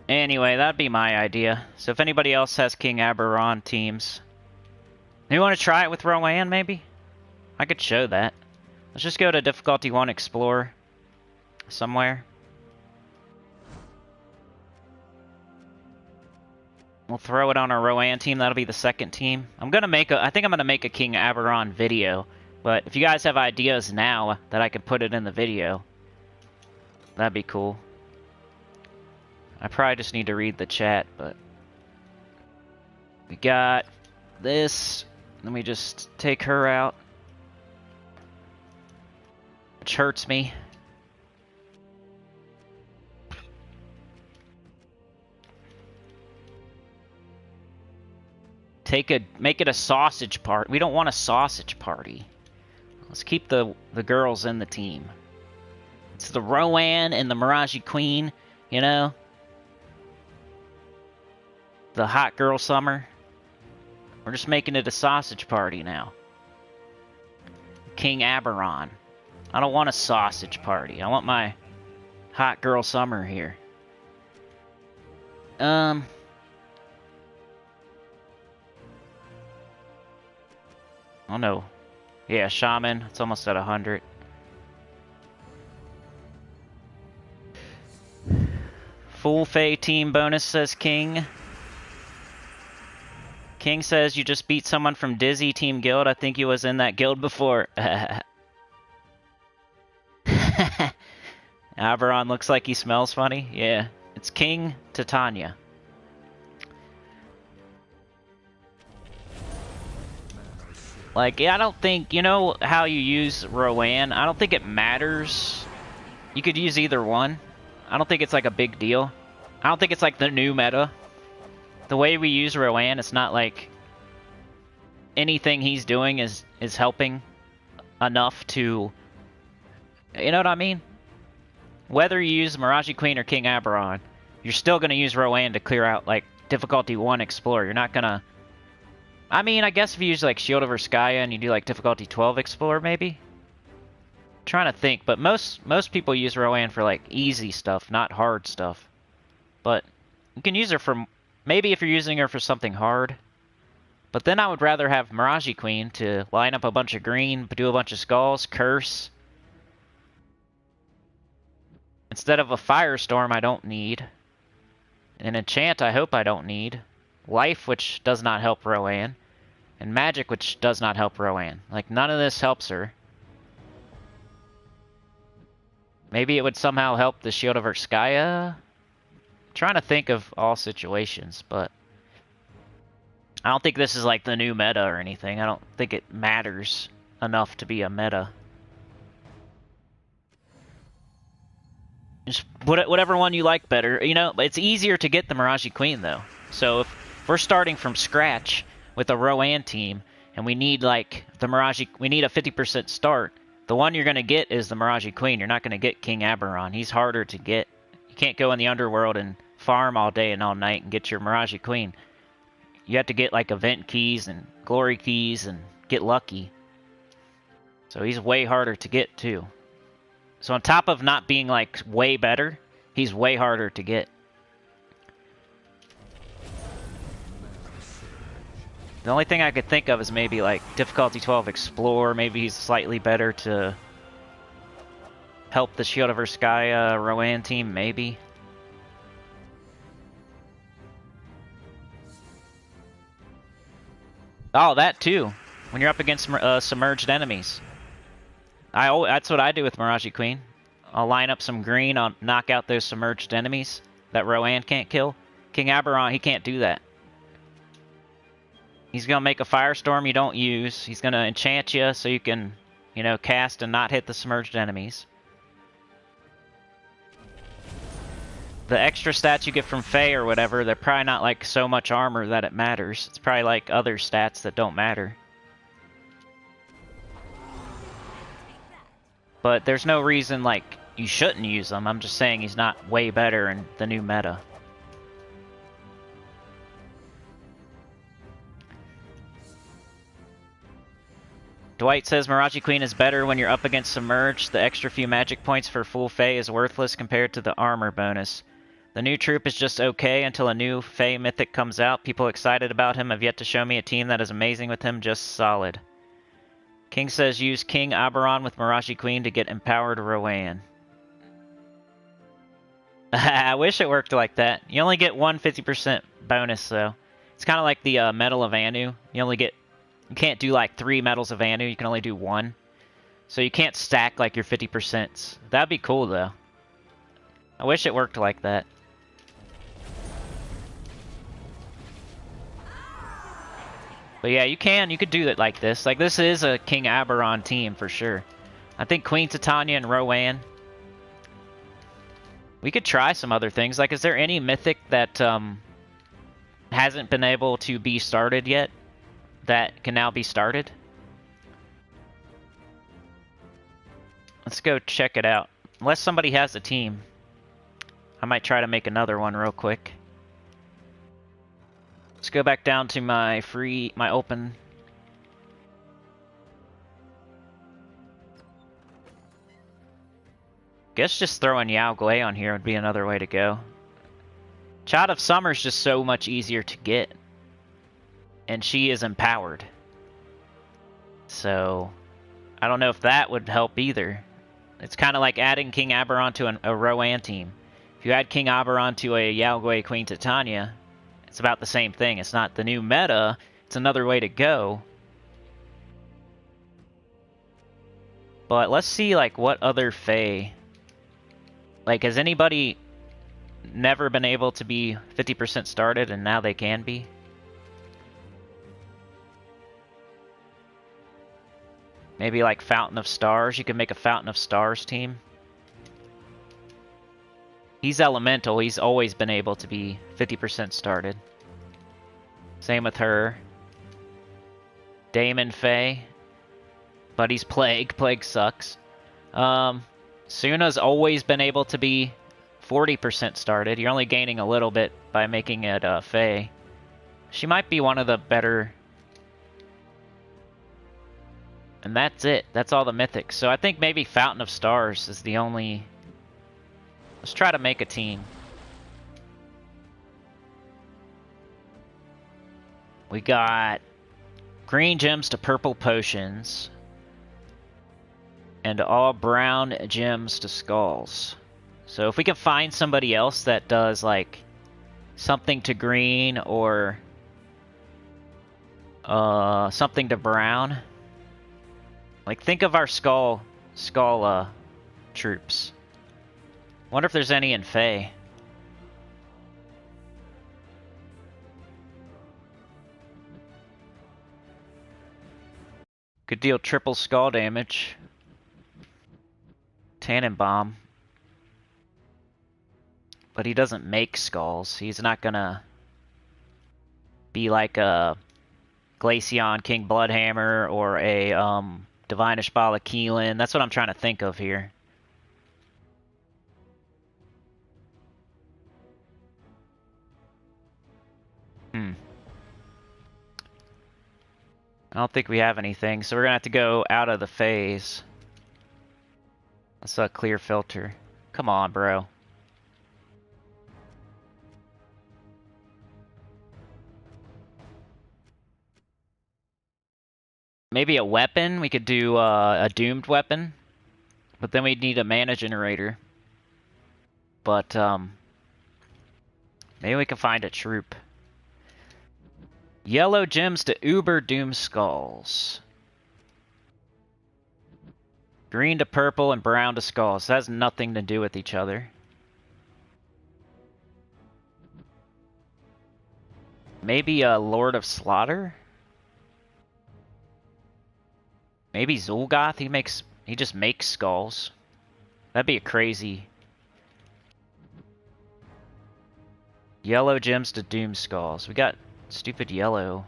Anyway, that'd be my idea. So if anybody else has King Oberron teams, you want to try it with Rowan, maybe? I could show that. Let's just go to difficulty 1, explore somewhere. We'll throw it on our Rowan team. That'll be the second team. I think I'm gonna make a King Oberron video. But if you guys have ideas now that I can put it in the video, that'd be cool. I probably just need to read the chat, but we got this. Let me just take her out, which hurts me. Make it a sausage party. We don't want a sausage party. Let's keep the girls in the team. It's the Rowan and the Mirage Queen, you know? The hot girl summer. We're just making it a sausage party now. King Oberron. I don't want a sausage party. I want my hot girl summer here. Oh no. Yeah, Shaman. It's almost at 100. Full Fae team bonus, says King. King says you just beat someone from Dizzy Team Guild. I think he was in that guild before. Oberron looks like he smells funny. Yeah, it's King Titania. Like, yeah, I don't think, you know how you use Rowan? I don't think it matters. You could use either one. I don't think it's like a big deal. I don't think it's like the new meta. The way we use Rowan, it's not like anything he's doing is helping enough to, you know what I mean? Whether you use Mirage Queen or King Oberron, you're still going to use Rowan to clear out, like, difficulty 1 Explorer. You're not going to... I mean, I guess if you use, like, Shield over Skya and you do, like, difficulty 12 Explorer, maybe? I'm trying to think, but most people use Rowan for, like, easy stuff, not hard stuff. But you can use her for... Maybe if you're using her for something hard. But then I would rather have Mirage Queen to line up a bunch of green, do a bunch of skulls, curse. Instead of a Firestorm I don't need. An Enchant I hope I don't need. Life, which does not help Rowan. And Magic, which does not help Rowan. Like, none of this helps her. Maybe it would somehow help the Shield over Skya? I'm trying to think of all situations, but... I don't think this is like the new meta or anything. I don't think it matters enough to be a meta. Just whatever one you like better. You know, it's easier to get the Mirage Queen, though. So if we're starting from scratch with a Rowan team, and we need, like, the Mirage... We need a 50% start, the one you're going to get is the Mirage Queen. You're not going to get King Oberron. He's harder to get. You can't go in the Underworld and farm all day and all night and get your Mirage Queen. You have to get, like, event keys and glory keys and get lucky. So he's way harder to get, too. So on top of not being, like, way better, he's way harder to get. The only thing I could think of is maybe, like, difficulty 12 Explore. Maybe he's slightly better to help the Shield over Skya Rowan team, maybe. Oh, that too. When you're up against submerged enemies. That's what I do with Mirage Queen. I'll line up some green, I'll knock out those submerged enemies that Rowan can't kill. King Oberron, he can't do that. He's going to make a Firestorm you don't use. He's going to enchant you so you can, you know, cast and not hit the submerged enemies. The extra stats you get from Fae or whatever, they're probably not like so much armor that it matters. It's probably like other stats that don't matter. But there's no reason like you shouldn't use them. I'm just saying he's not way better in the new meta. Dwight says Mirage Queen is better when you're up against Submerged. The extra few magic points for full Fae is worthless compared to the armor bonus. The new troop is just okay until a new Fae mythic comes out. People excited about him have yet to show me a team that is amazing with him, just solid. King says use King Oberron with Mirage Queen to get empowered Rowan. I wish it worked like that. You only get one 50% bonus though. It's kind of like the Medal of Anu. You can't do like 3 Medals of Anu, you can only do 1. So you can't stack like your 50%. That'd be cool though. I wish it worked like that. But yeah, you could do it like this. Like this is a King Oberron team for sure. I think Queen Titania and Rowan. We could try some other things. Like, is there any mythic that hasn't been able to be started yet that can now be started? Let's go check it out. Unless somebody has a team. I might try to make another one real quick. Let's go back down to my open. Guess just throwing Yao Gui on here would be another way to go. Child of Summer is just so much easier to get. And she is empowered. So, I don't know if that would help either. It's kind of like adding King Oberron to a Rowan team. If you add King Oberron to a Yao Gui Queen Titania, it's about the same thing. It's not the new meta. It's another way to go. But let's see, like, what other Fae... Like, has anybody never been able to be 50% started and now they can be? Maybe like Fountain of Stars. You could make a Fountain of Stars team. He's elemental. He's always been able to be 50% started. Same with her. Damon Faye. Buddy's Plague. Plague sucks. Suna's always been able to be 40% started. You're only gaining a little bit by making it Faye. She might be one of the better... And that's it. That's all the mythics. So I think maybe Fountain of Stars is the only... Let's try to make a team. We got green gems to purple potions. And all brown gems to skulls. So if we can find somebody else that does like something to green or something to brown. Like think of our skull troops. Wonder if there's any in Fae. Could deal triple skull damage. Tannenbaum. But he doesn't make skulls. He's not gonna be like a Glaceon King Bloodhammer or a Divine Ishbala Keelan. That's what I'm trying to think of here. I don't think we have anything, so we're gonna have to go out of the phase. That's a clear filter. Come on, bro. Maybe a weapon? We could do a doomed weapon. But then we'd need a mana generator. But, maybe we can find a troop. Yellow gems to Uber Doom Skulls. Green to purple and brown to skulls. That has nothing to do with each other. Maybe a Lord of Slaughter? Maybe Zul'Goth? He just makes skulls. That'd be a crazy... Yellow gems to Doom Skulls. We got stupid yellow.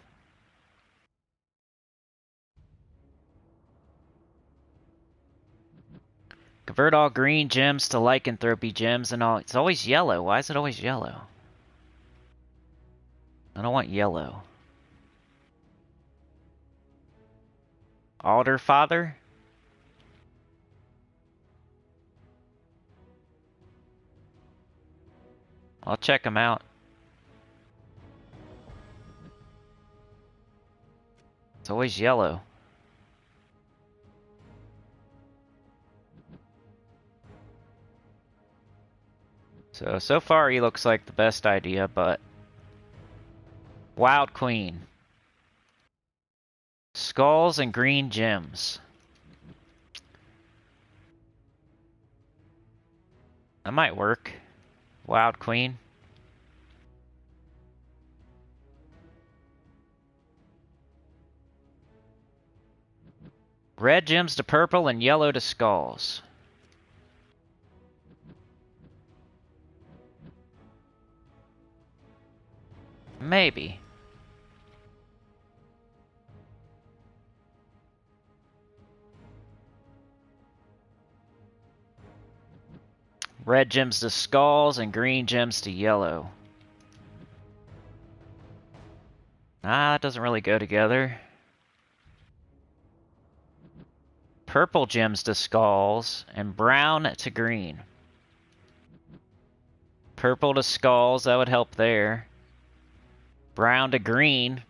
Convert all green gems to lycanthropy gems and all. It's always yellow. Why is it always yellow? I don't want yellow. Alder Father? I'll check him out. It's always yellow. So far he looks like the best idea, but... Wild Queen. Skulls and green gems. That might work. Wild Queen. Red gems to purple and yellow to skulls. Maybe. Red gems to skulls and green gems to yellow. Ah, that doesn't really go together. Purple gems to skulls and brown to green. Purple to skulls, that would help there. Brown to green.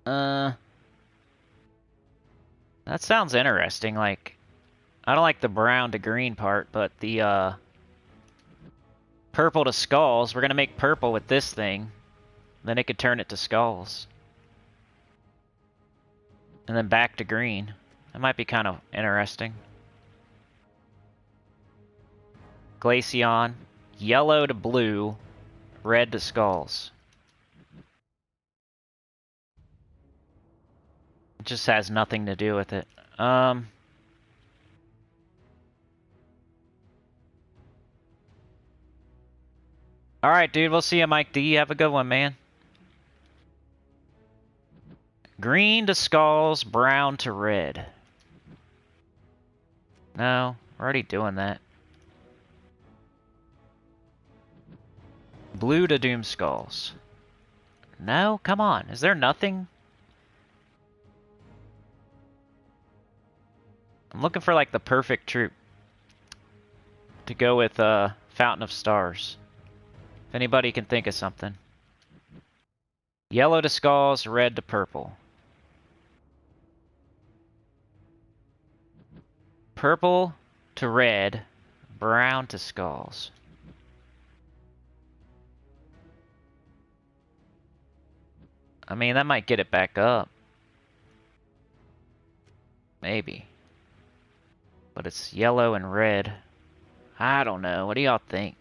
That sounds interesting. Like, I don't like the brown to green part, but the purple to skulls, we're gonna make purple with this thing. Then it could turn it to skulls. And then back to green. That might be kind of interesting. Glaceon, yellow to blue, red to skulls. It just has nothing to do with it. Alright, dude, we'll see you, Mike D. Have a good one, man. Green to skulls, brown to red. No, we're already doing that. Blue to doom skulls. No, come on. Is there nothing? I'm looking for like the perfect troop to go with Fountain of Stars. If anybody can think of something. Yellow to skulls, red to purple. Purple to red, brown to skulls. I mean, that might get it back up. Maybe. But it's yellow and red. I don't know. What do y'all think?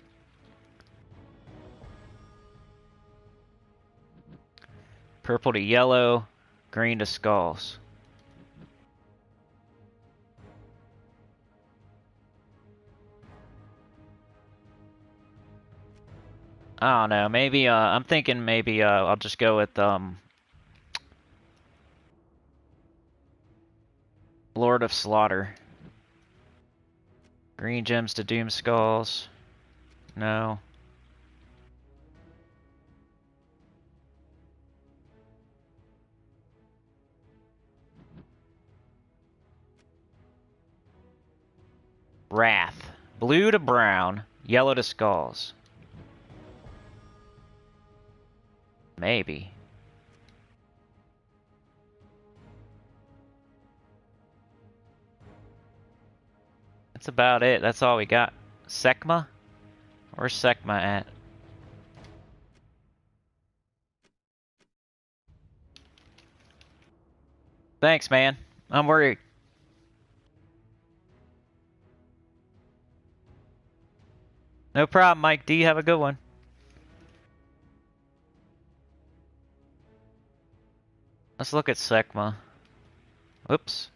Purple to yellow, green to skulls. I don't know. Maybe, I'm thinking maybe, I'll just go with, Lord of Slaughter. Green gems to doom skulls. No. Wrath. Blue to brown, yellow to skulls. Maybe. That's about it. That's all we got. Sekma? Where's Sekma at? Thanks, man. I'm worried. No problem, Mike D. Have a good one. Let's look at Sekma. Whoops.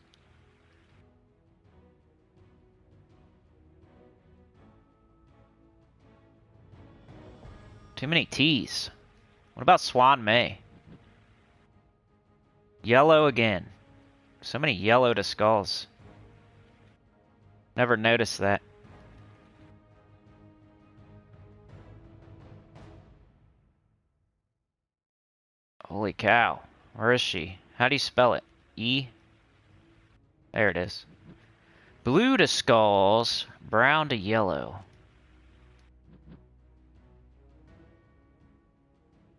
Too many T's. What about Swan May? Yellow again. So many yellow to skulls. Never noticed that. Holy cow. Where is she? How do you spell it? E? There it is. Blue to skulls, brown to yellow.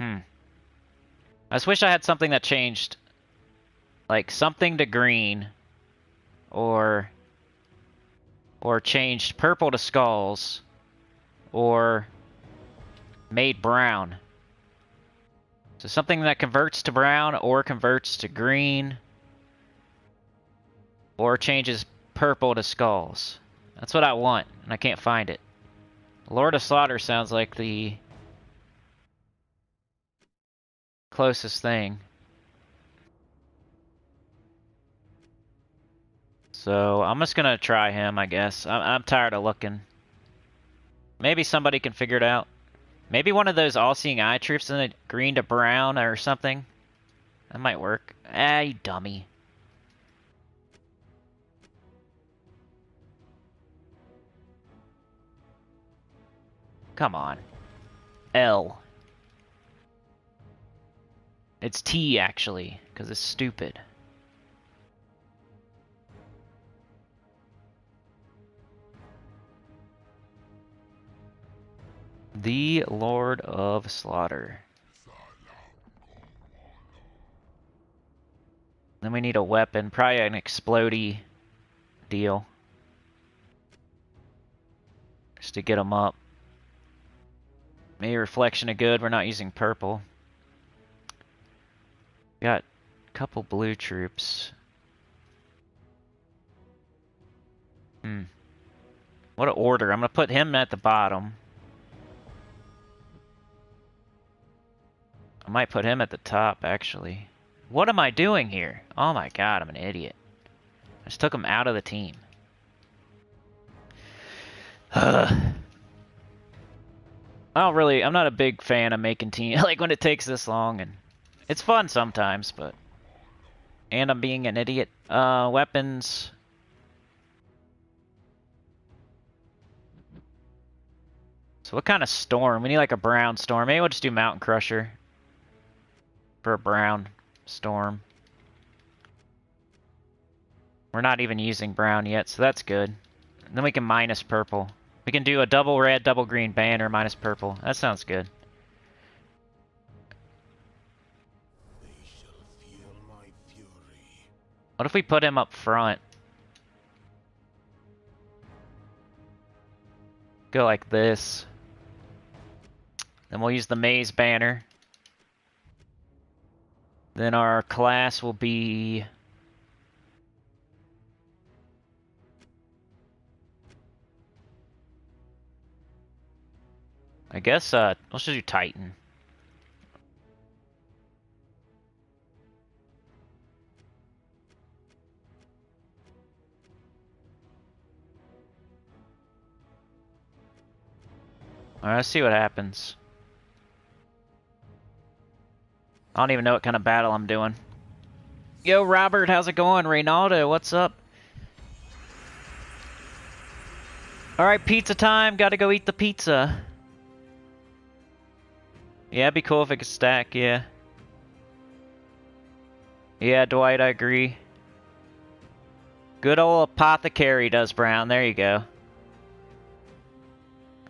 I just wish I had something that changed, like something to green, or changed purple to skulls, or made brown. So something that converts to brown, or converts to green, or changes purple to skulls. That's what I want, and I can't find it. Lord of Slaughter sounds like the closest thing. So I'm just gonna try him, I guess. I'm tired of looking. Maybe somebody can figure it out. Maybe one of those all-seeing eye troops in the green to brown or something. That might work. Ah, you dummy. Come on. L. It's T, actually, because it's stupid. The Lord of Slaughter. Then we need a weapon, probably an explodey deal. Just to get them up. Maybe Reflection of Good, we're not using purple. Got a couple blue troops. What an order. I'm gonna put him at the bottom. I might put him at the top, actually. What am I doing here? Oh my god, I'm an idiot. I just took him out of the team. I'm not a big fan of making team, like when it takes this long, and it's fun sometimes, but And I'm being an idiot. Weapons. So what kind of storm? We need like a brown storm. Maybe we'll just do Mountain Crusher. For a brown storm. We're not even using brown yet, so that's good. And then we can minus purple. We can do a double red, double green banner minus purple. That sounds good. They shall feel my fury. What if we put him up front? Go like this. Then we'll use the maze banner. Then our class will be... I guess, let's just do Titan. Alright, let's see what happens. I don't even know what kind of battle I'm doing. Yo, Robert, how's it going? Reynaldo, what's up? Alright, pizza time. Gotta go eat the pizza. Yeah, it'd be cool if it could stack, yeah. Yeah, Dwight, I agree. Good old Apothecary does brown. There you go.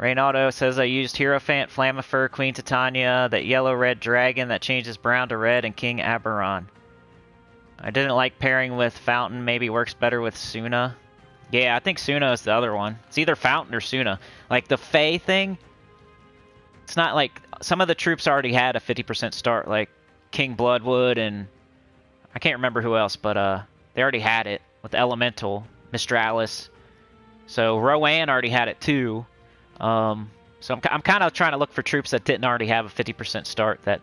Reynaldo says I used Hierophant, Flammifer, Queen Titania, that yellow-red dragon that changes brown to red, and King Oberron. I didn't like pairing with Fountain. Maybe works better with Suna. Yeah, I think Suna is the other one. It's either Fountain or Suna. Like the Fae thing, it's not like... Some of the troops already had a 50% start, like King Bloodwood and... I can't remember who else, but they already had it with Elemental, Mistralis. So Rowan already had it too. So I'm kind of trying to look for troops that didn't already have a 50% start that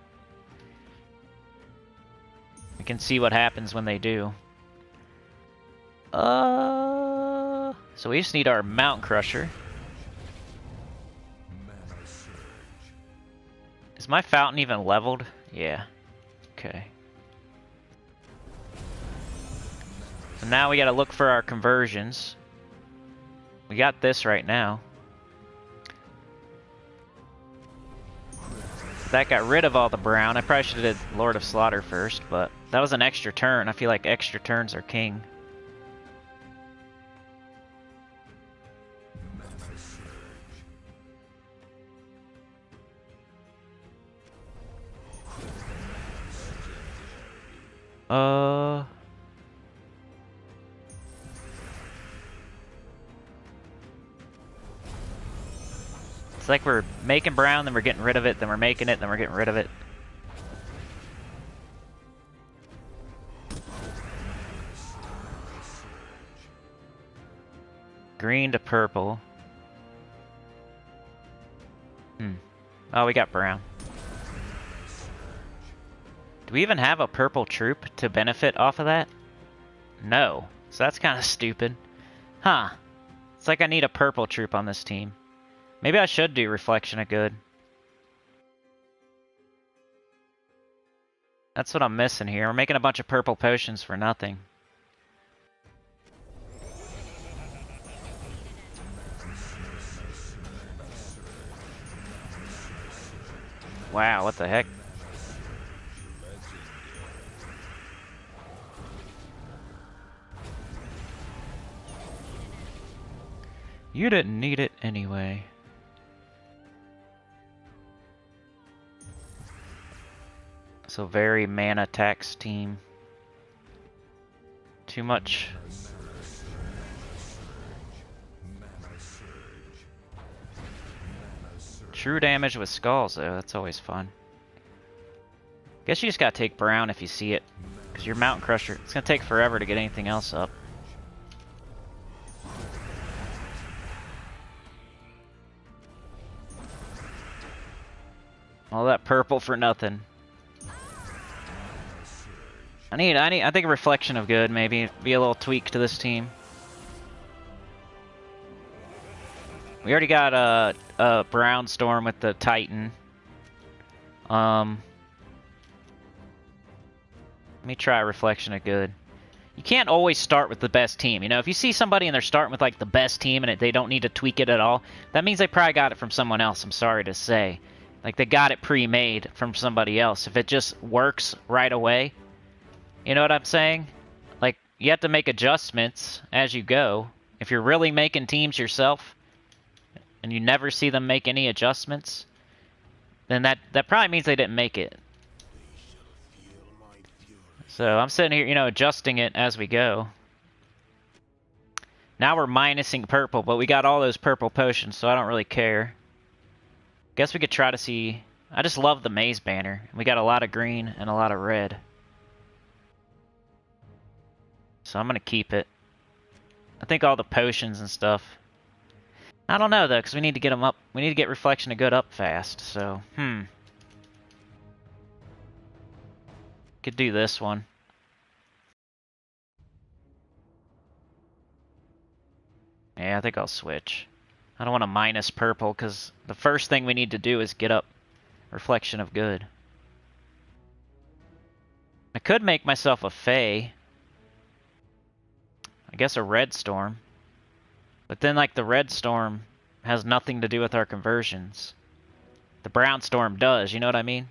we can see what happens when they do. So we just need our Mountain Crusher. Is my Fountain even leveled? Yeah. Okay. So now we gotta look for our conversions. We got this right now. That got rid of all the brown. I probably should have did Lord of Slaughter first, but that was an extra turn. I feel like extra turns are king. It's like we're making brown, then we're getting rid of it, then we're making it, then we're getting rid of it. Green to purple. Oh, we got brown. Do we even have a purple troop to benefit off of that? No. So that's kind of stupid. Huh. It's like I need a purple troop on this team. Maybe I should do Reflection of Good. That's what I'm missing here. We're making a bunch of purple potions for nothing. Wow, what the heck? You didn't need it anyway. So very mana tax team. Too much. True damage with skulls though, that's always fun. Guess you just gotta take brown if you see it. Cause your Mountain Crusher, it's gonna take forever to get anything else up. All that purple for nothing. I think a Reflection of Good, maybe. Be a little tweak to this team. We already got a Brown Storm with the Titan. Then Let me try a Reflection of Good. You can't always start with the best team. You know, if you see somebody and they're starting with like the best team and they don't need to tweak it at all, that means they probably got it from someone else, I'm sorry to say. Like they got it pre-made from somebody else. If it just works right away, you know what I'm saying? Like you have to make adjustments as you go. If you're really making teams yourself and you never see them make any adjustments, then that probably means they didn't make it. So I'm sitting here, you know, adjusting it as we go. Now we're minusing purple, but we got all those purple potions, so I don't really care. Guess we could try to see... I just love the maze banner. We got a lot of green and a lot of red. So I'm going to keep it. I think all the potions and stuff. I don't know, though, because we need to get them up. We need to get Reflection of Good up fast, so... Could do this one. Yeah, I think I'll switch. I don't want to minus purple, because the first thing we need to do is get up Reflection of Good. I could make myself a Fae. I guess a Red Storm. But then, like, the Red Storm has nothing to do with our conversions. The Brown Storm does, you know what I mean?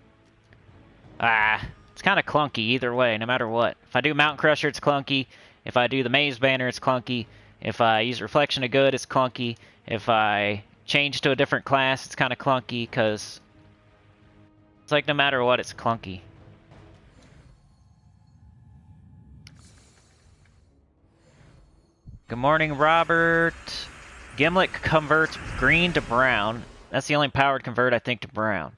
It's kind of clunky either way, no matter what. If I do Mountain Crusher, it's clunky. If I do the Maze Banner, it's clunky. If I use Reflection of Good, it's clunky. If I change to a different class, it's kind of clunky, because it's like no matter what, it's clunky. Good morning, Robert. Gimlet converts green to brown. That's the only powered convert, I think, to brown.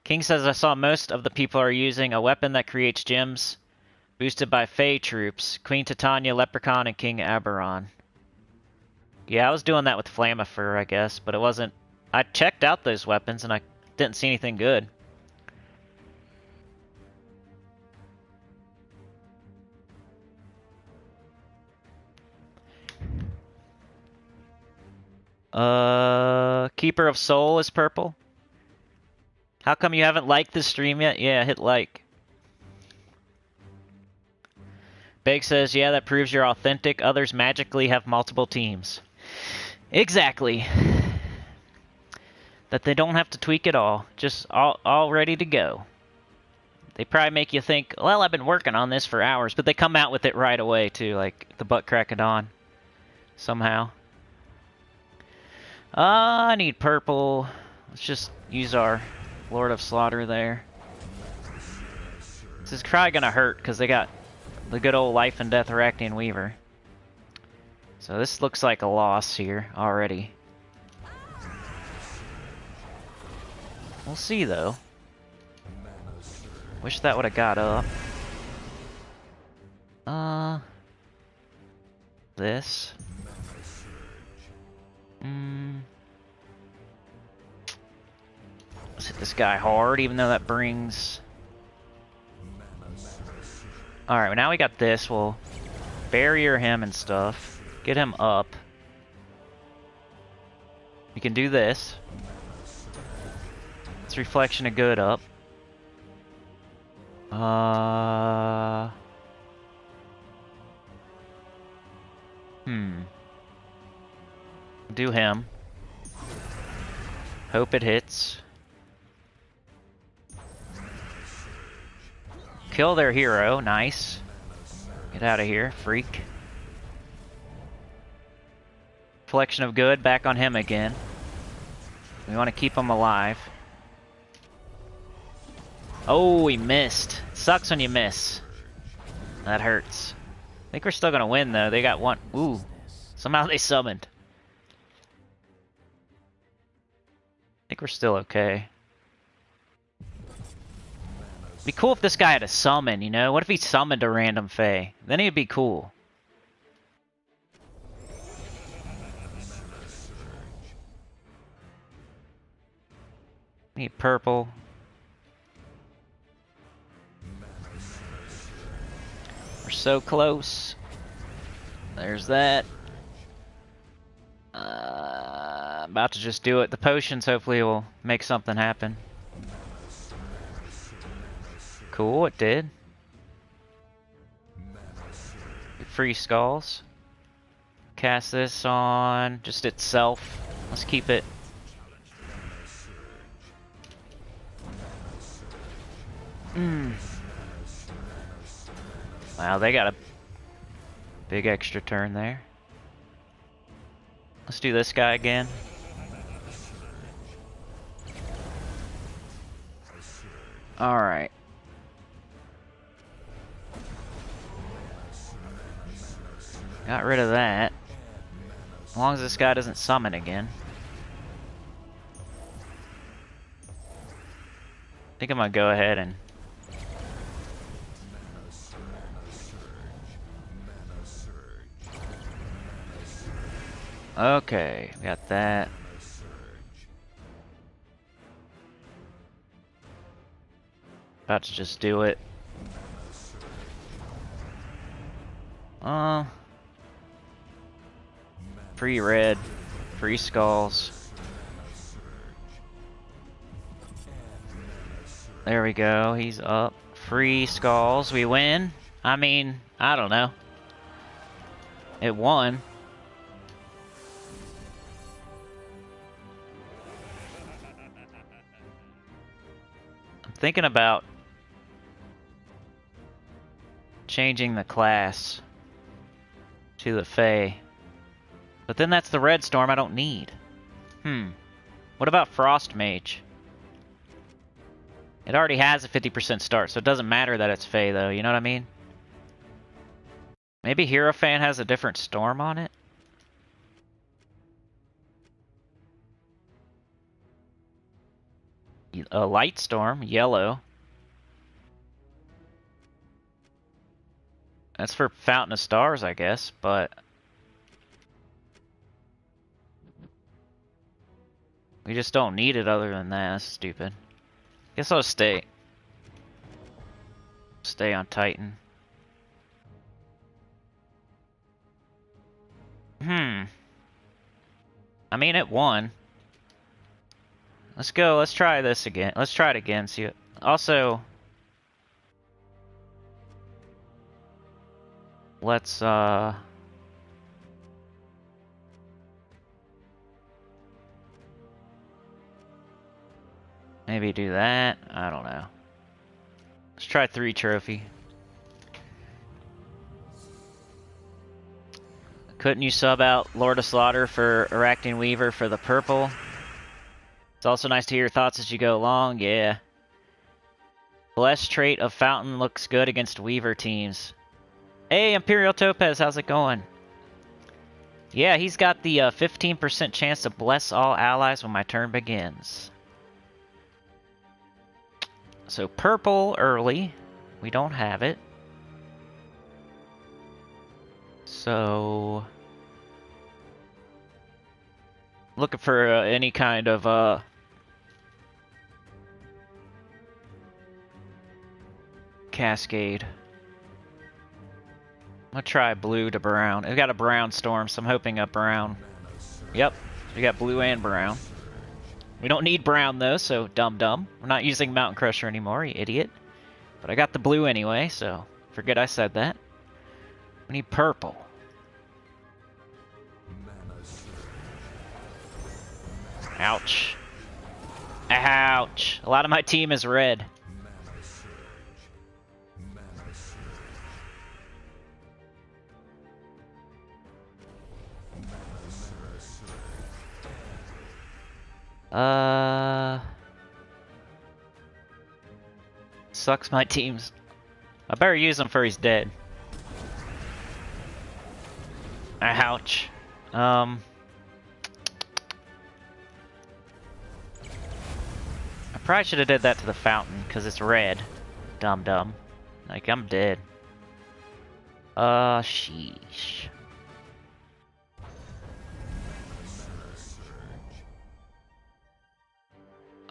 King says, I saw most of the people are using a weapon that creates gems boosted by Fae troops. Queen Titania, Leprechaun, and King Oberron. Yeah, I was doing that with Flammifer, I guess, but it wasn't... I checked out those weapons and I didn't see anything good. Keeper of Soul is purple. How come you haven't liked this stream yet? Yeah, hit like. Big says, yeah, that proves you're authentic. Others magically have multiple teams. Exactly. That they don't have to tweak it all. Just all ready to go. They probably make you think, well, I've been working on this for hours. But they come out with it right away, too. Like the butt crack of dawn. Somehow. I need purple. Let's just use our... Lord of Slaughter there. This is probably gonna hurt because they got the good old Life and Death Arachnian Weaver. So this looks like a loss here already. We'll see though. Wish that would have got up. This. Let's hit this guy hard, even though that brings... Alright, well now we got this. We'll barrier him and stuff. Get him up. We can do this. It's Reflection of Good up. Do him. Hope it hits. Kill their hero, nice. Get out of here, freak. Reflection of Good, back on him again. We want to keep him alive. Oh, he missed. Sucks when you miss. That hurts. I think we're still gonna win though. They got one. Ooh. Somehow they summoned. I think we're still okay. Be cool if this guy had a summon, you know? What if he summoned a random Fae? Then he'd be cool. Need purple. We're so close. There's that. I'm about to just do it. The potions hopefully will make something happen. Cool, it did. free skulls. Cast this on just itself. Let's keep it. Wow, they got a big extra turn there. Let's do this guy again. Alright. Got rid of that. As long as this guy doesn't summon again. I think I'm gonna go ahead and... Okay, got that. About to just do it. Free red, free skulls. There we go, he's up. Free skulls, we win. I mean, I don't know. It won. I'm thinking about changing the class to the Fae. But then that's the red storm I don't need. What about Frost Mage? It already has a 50% start, so it doesn't matter that it's Fae though, you know what I mean? Maybe Hierophant has a different storm on it? A light storm, yellow. That's for Fountain of Stars, I guess, but... we just don't need it other than that. That's stupid. Guess I'll stay. Stay on Titan. I mean, it won. Let's go. Let's try this again. Let's try it again. See. Also, let's maybe do that. I don't know. Let's try 3 trophy. Couldn't you sub out Lord of Slaughter for Arachne Weaver for the purple? It's also nice to hear your thoughts as you go along. Yeah. Blessed trait of Fountain looks good against Weaver teams. Hey, Imperial Topaz, how's it going? Yeah, he's got the 15% chance to bless all allies when my turn begins. So purple early. We don't have it. So... looking for any kind of cascade. I'm gonna try blue to brown. It's got a brown storm, so I'm hoping a brown. Yep, we got blue and brown. We don't need brown though, so dum-dum. We're not using Mountain Crusher anymore, you idiot. But I got the blue anyway, so forget I said that. We need purple. Ouch. Ouch. A lot of my team is red. Sucks my teams. I better use him for he's dead. Ouch. I probably should have did that to the fountain, because it's red. Dum-dum. Like, I'm dead. Sheesh.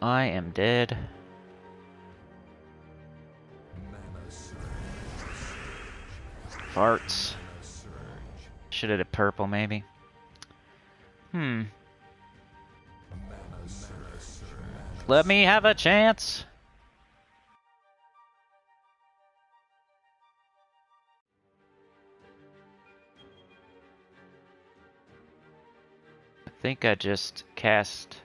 I am dead. Farts. Should have did purple, maybe. Let me have a chance. think I just cast...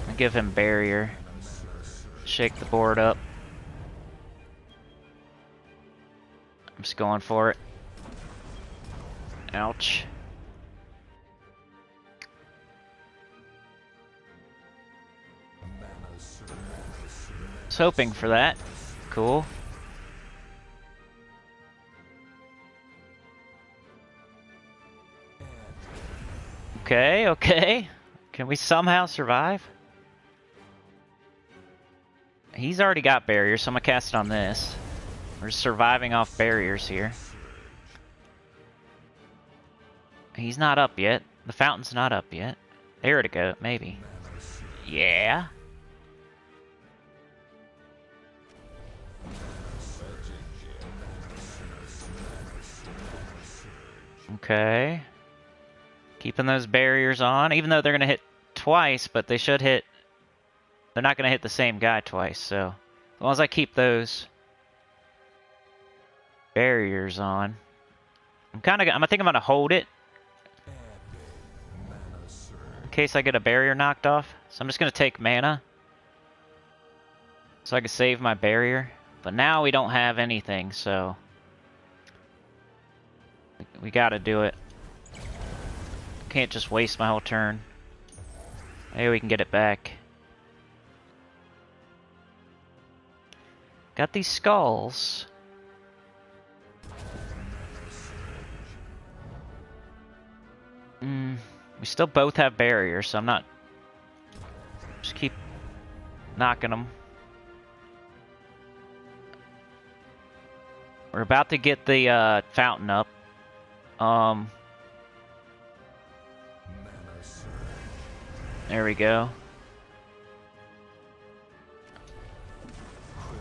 I give him barrier. Shake the board up. I'm just going for it. Ouch. Was hoping for that. Cool. Okay, okay. Can we somehow survive? He's already got barriers, so I'm gonna cast it on this. We're surviving off barriers here. He's not up yet. The fountain's not up yet. There to go, maybe. Yeah. Okay. Keeping those barriers on, even though they're gonna hit twice, but they should hit... They're not gonna hit the same guy twice, so... As long as I keep those barriers on. I think I'm gonna hold it. In case I get a barrier knocked off. So I'm just gonna take mana. So I can save my barrier. But now we don't have anything, so... We gotta do it. Can't just waste my whole turn. Maybe we can get it back. Got these skulls. We still both have barriers, so I'm not... Just keep knocking them. We're about to get the fountain up. There we go.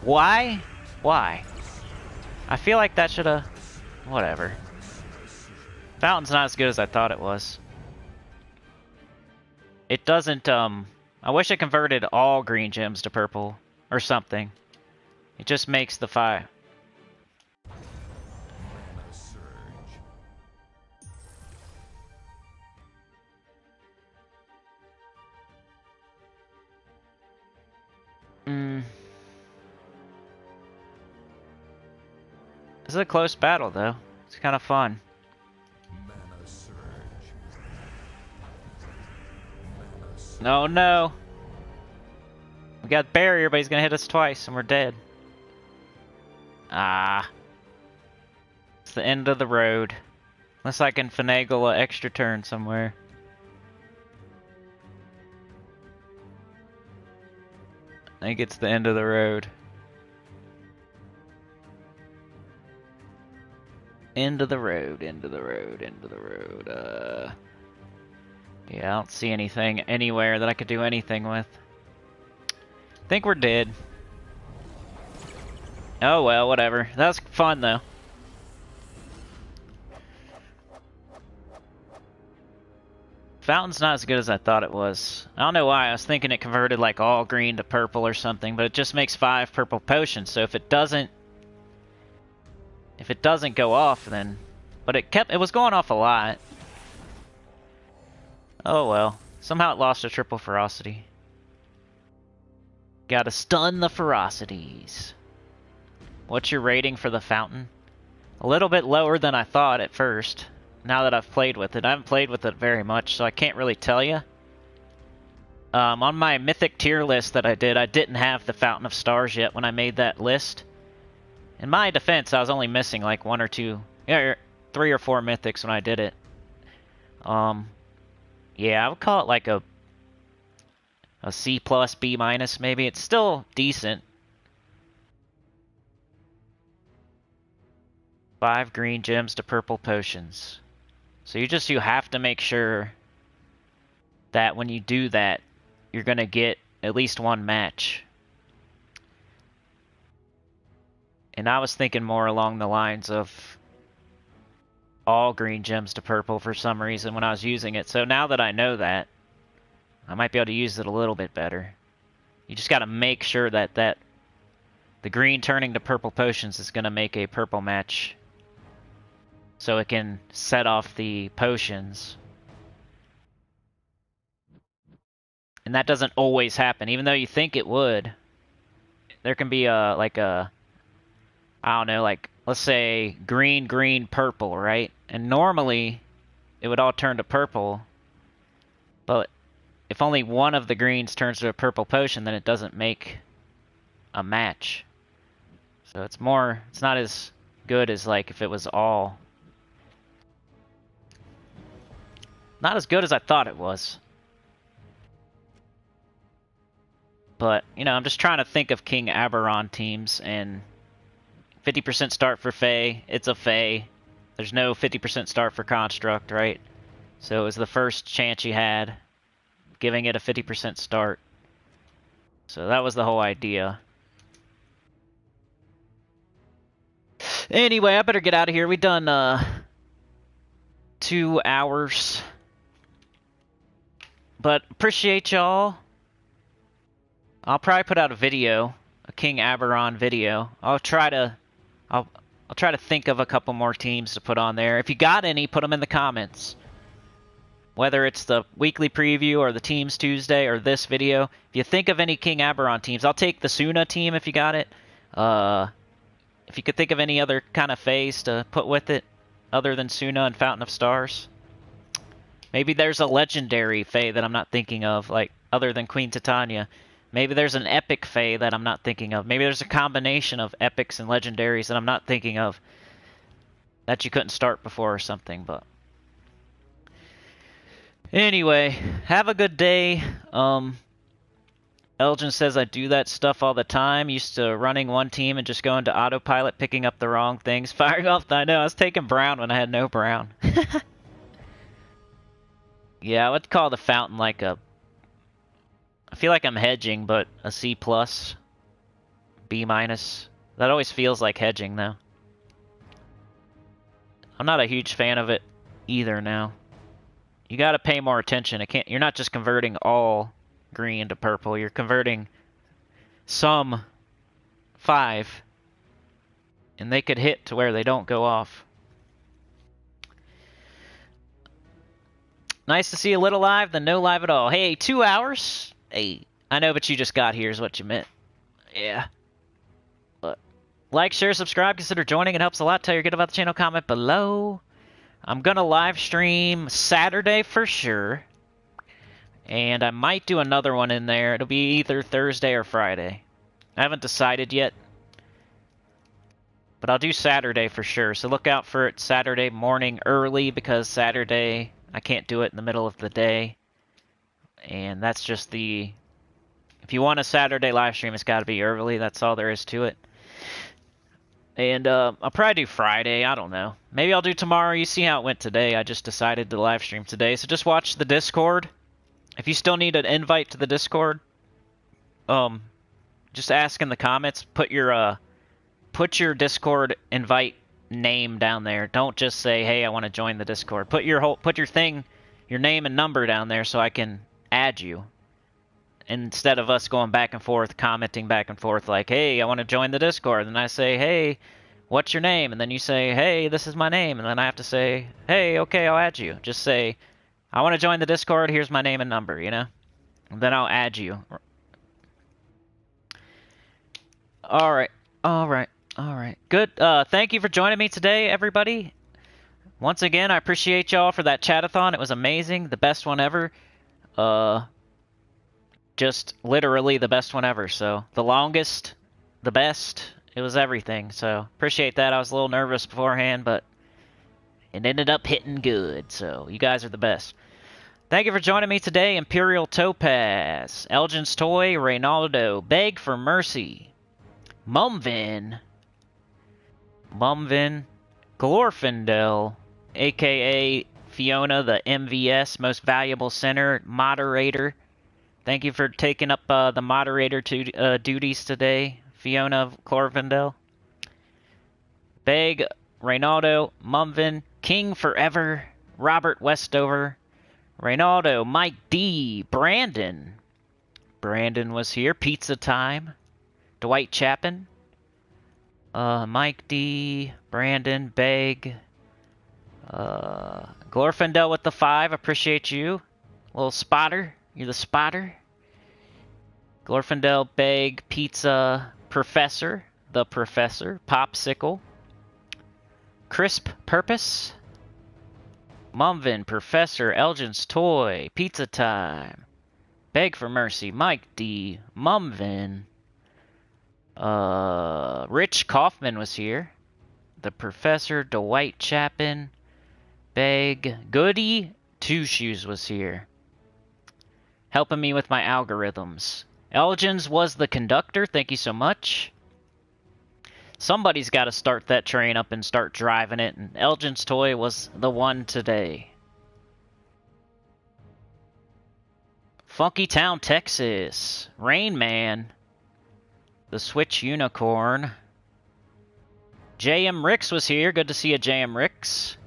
Why? Why? I feel like that should've... Whatever. Fountain's not as good as I thought it was. It doesn't, I wish it converted all green gems to purple. Or something. It just makes the fire. This is a close battle, though. It's kind of fun. No, no. We got barrier, but he's gonna hit us twice, and we're dead. Ah. It's the end of the road. Unless I can finagle an extra turn somewhere. I think it's the end of the road. End of the road, end of the road, end of the road. Yeah, I don't see anything anywhere that I could do anything with. I think we're dead. Oh well, whatever. That was fun though. Fountain's not as good as I thought it was. I don't know why. I was thinking it converted like all green to purple or something, but it just makes 5 purple potions. So if it doesn't go off, then... But it was going off a lot. Oh well. Somehow it lost a triple ferocity. Gotta stun the ferocities. What's your rating for the fountain? A little bit lower than I thought at first. Now that I've played with it. I haven't played with it very much, so I can't really tell you. On my mythic tier list that I did, I didn't have the Fountain of Stars yet when I made that list. In my defense, I was only missing like 1 or 2, yeah, 3 or 4 mythics when I did it. Yeah, I would call it like a C+, B-, maybe. It's still decent. 5 green gems to purple potions. So you have to make sure that when you do that, you're gonna get at least 1 match. And I was thinking more along the lines of all green gems to purple for some reason when I was using it. So now that I know that, I might be able to use it a little bit better. You just gotta make sure that the green turning to purple potions is gonna make a purple match. So it can set off the potions. And that doesn't always happen, even though you think it would. There can be like a, I don't know, like, let's say green, green, purple, right? And normally it would all turn to purple, but if only one of the greens turns to a purple potion, then it doesn't make a match. So it's not as good as like if it was all. Not as good as I thought it was. But, you know, I'm just trying to think of King Oberron teams, and 50% start for Fae, it's a Fae. There's no 50% start for Construct, right? So it was the first chance you had, giving it a 50% start. So that was the whole idea. Anyway, I better get out of here. We've done 2 hours. But appreciate y'all. I'll probably put out a video, a King Oberron video. I'll try to think of a couple more teams to put on there. If you got any, put them in the comments. Whether it's the weekly preview or the Teams Tuesday or this video. If you think of any King Oberron teams, I'll take the Suna team if you got it. If you could think of any other kind of phase to put with it, other than Suna and Fountain of Stars. Maybe there's a legendary Fae that I'm not thinking of, like other than Queen Titania. Maybe there's an epic Fae that I'm not thinking of. Maybe there's a combination of epics and legendaries that I'm not thinking of that you couldn't start before or something, but anyway, have a good day. Elgin says I do that stuff all the time. Used to running one team and just going to autopilot, picking up the wrong things, firing off. I know, I was taking brown when I had no brown. Yeah, I would call the Fountain like a... I feel like I'm hedging, but a C+, B-. That always feels like hedging, though. I'm not a huge fan of it either now. You gotta pay more attention. You're not just converting all green to purple. You're converting some 5. And they could hit to where they don't go off. Nice to see a little live than no live at all. Hey, 2 hours? Hey, I know, but you just got here is what you meant. Yeah. But like, share, subscribe, consider joining. It helps a lot. Tell your good about the channel, comment below. I'm going to live stream Saturday for sure. And I might do another one in there. It'll be either Thursday or Friday. I haven't decided yet. But I'll do Saturday for sure. So look out for it Saturday morning early, because Saturday I can't do it in the middle of the day. And that's just the... If you want a Saturday live stream, it's got to be early. That's all there is to it. And I'll probably do Friday. I don't know. Maybe I'll do tomorrow. You see how it went today. I just decided to live stream today. So just watch the Discord. If you still need an invite to the Discord, just ask in the comments. Put your Discord invite name down there. Don't just say, "Hey, I want to join the Discord." Put your name and number down there so I can add you. Instead of us going back and forth, commenting back and forth like, "Hey, I want to join the Discord." And I say, "Hey, what's your name?" And then you say, "Hey, this is my name." And then I have to say, "Hey, okay, I'll add you." Just say, "I want to join the Discord, here's my name and number," you know? And then I'll add you. Alright. Good. Thank you for joining me today, everybody. Once again, I appreciate y'all for that chat-a-thon. It was amazing. The best one ever. Just literally the best one ever. So, the longest, the best. It was everything. So, appreciate that. I was a little nervous beforehand, but it ended up hitting good. So, you guys are the best. Thank you for joining me today. Imperial Topaz, Elgin's Toy, Reynaldo, Beg for Mercy, Mumvin, Glorfindel, a.k.a. Fiona, the MVS, Most Valuable Center, Moderator. Thank you for taking up the moderator duties today, Fiona of Glorfindel. Beg, Reynaldo, Mumvin, King Forever, Robert Westover, Reynaldo, Mike D, Brandon. Brandon was here. Pizza Time. Dwight Chapin. Mike D, Brandon, Beg. Glorfindel with the 5. Appreciate you. Little spotter. You're the spotter. Glorfindel, Beg, Pizza, Professor, the Professor, Popsicle, Crisp Purpose, Mumvin, Professor, Elgin's Toy, Pizza Time, Beg for Mercy, Mike D, Mumvin, Rich Kaufman was here, the Professor, Dwight Chapin, Beg, Goody, Two Shoes was here, helping me with my algorithms. Elgin's was the conductor, thank you so much. Somebody's got to start that train up and start driving it, and Elgin's Toy was the one today. Funky Town, Texas. Rain Man. The Switch Unicorn. JM Ricks was here. Good to see you, JM Ricks.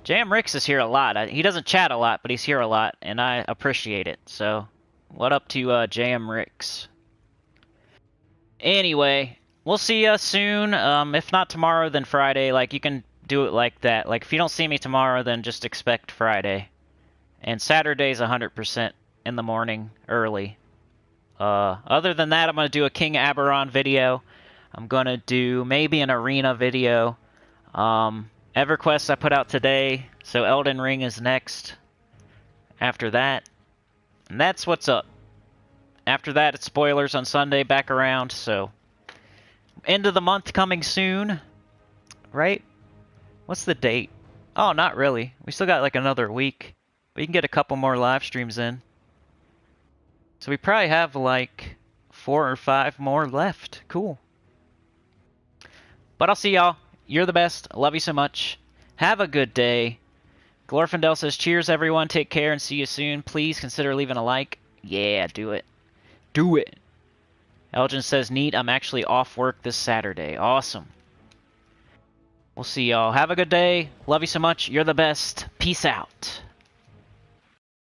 JM Ricks is here a lot. He doesn't chat a lot, but he's here a lot, and I appreciate it. So, what up to JM Ricks? Anyway, we'll see you soon. If not tomorrow, then Friday. Like, you can do it like that. Like, if you don't see me tomorrow, then just expect Friday. And Saturday's 100% in the morning, early. Other than that, I'm going to do a King Oberron video. I'm going to do maybe an arena video. Everquest I put out today, so Elden Ring is next. After that. And that's what's up. After that, it's spoilers on Sunday, back around, so... End of the month coming soon. Right? What's the date? Oh, not really. We still got like another week. We can get a couple more live streams in. So we probably have like 4 or 5 more left. Cool. But I'll see y'all. You're the best. I love you so much. Have a good day. Glorfindel says, cheers everyone. Take care and see you soon. Please consider leaving a like. Yeah, do it. Do it. Elgin says, neat. I'm actually off work this Saturday. Awesome. We'll see y'all. Have a good day. Love you so much. You're the best. Peace out.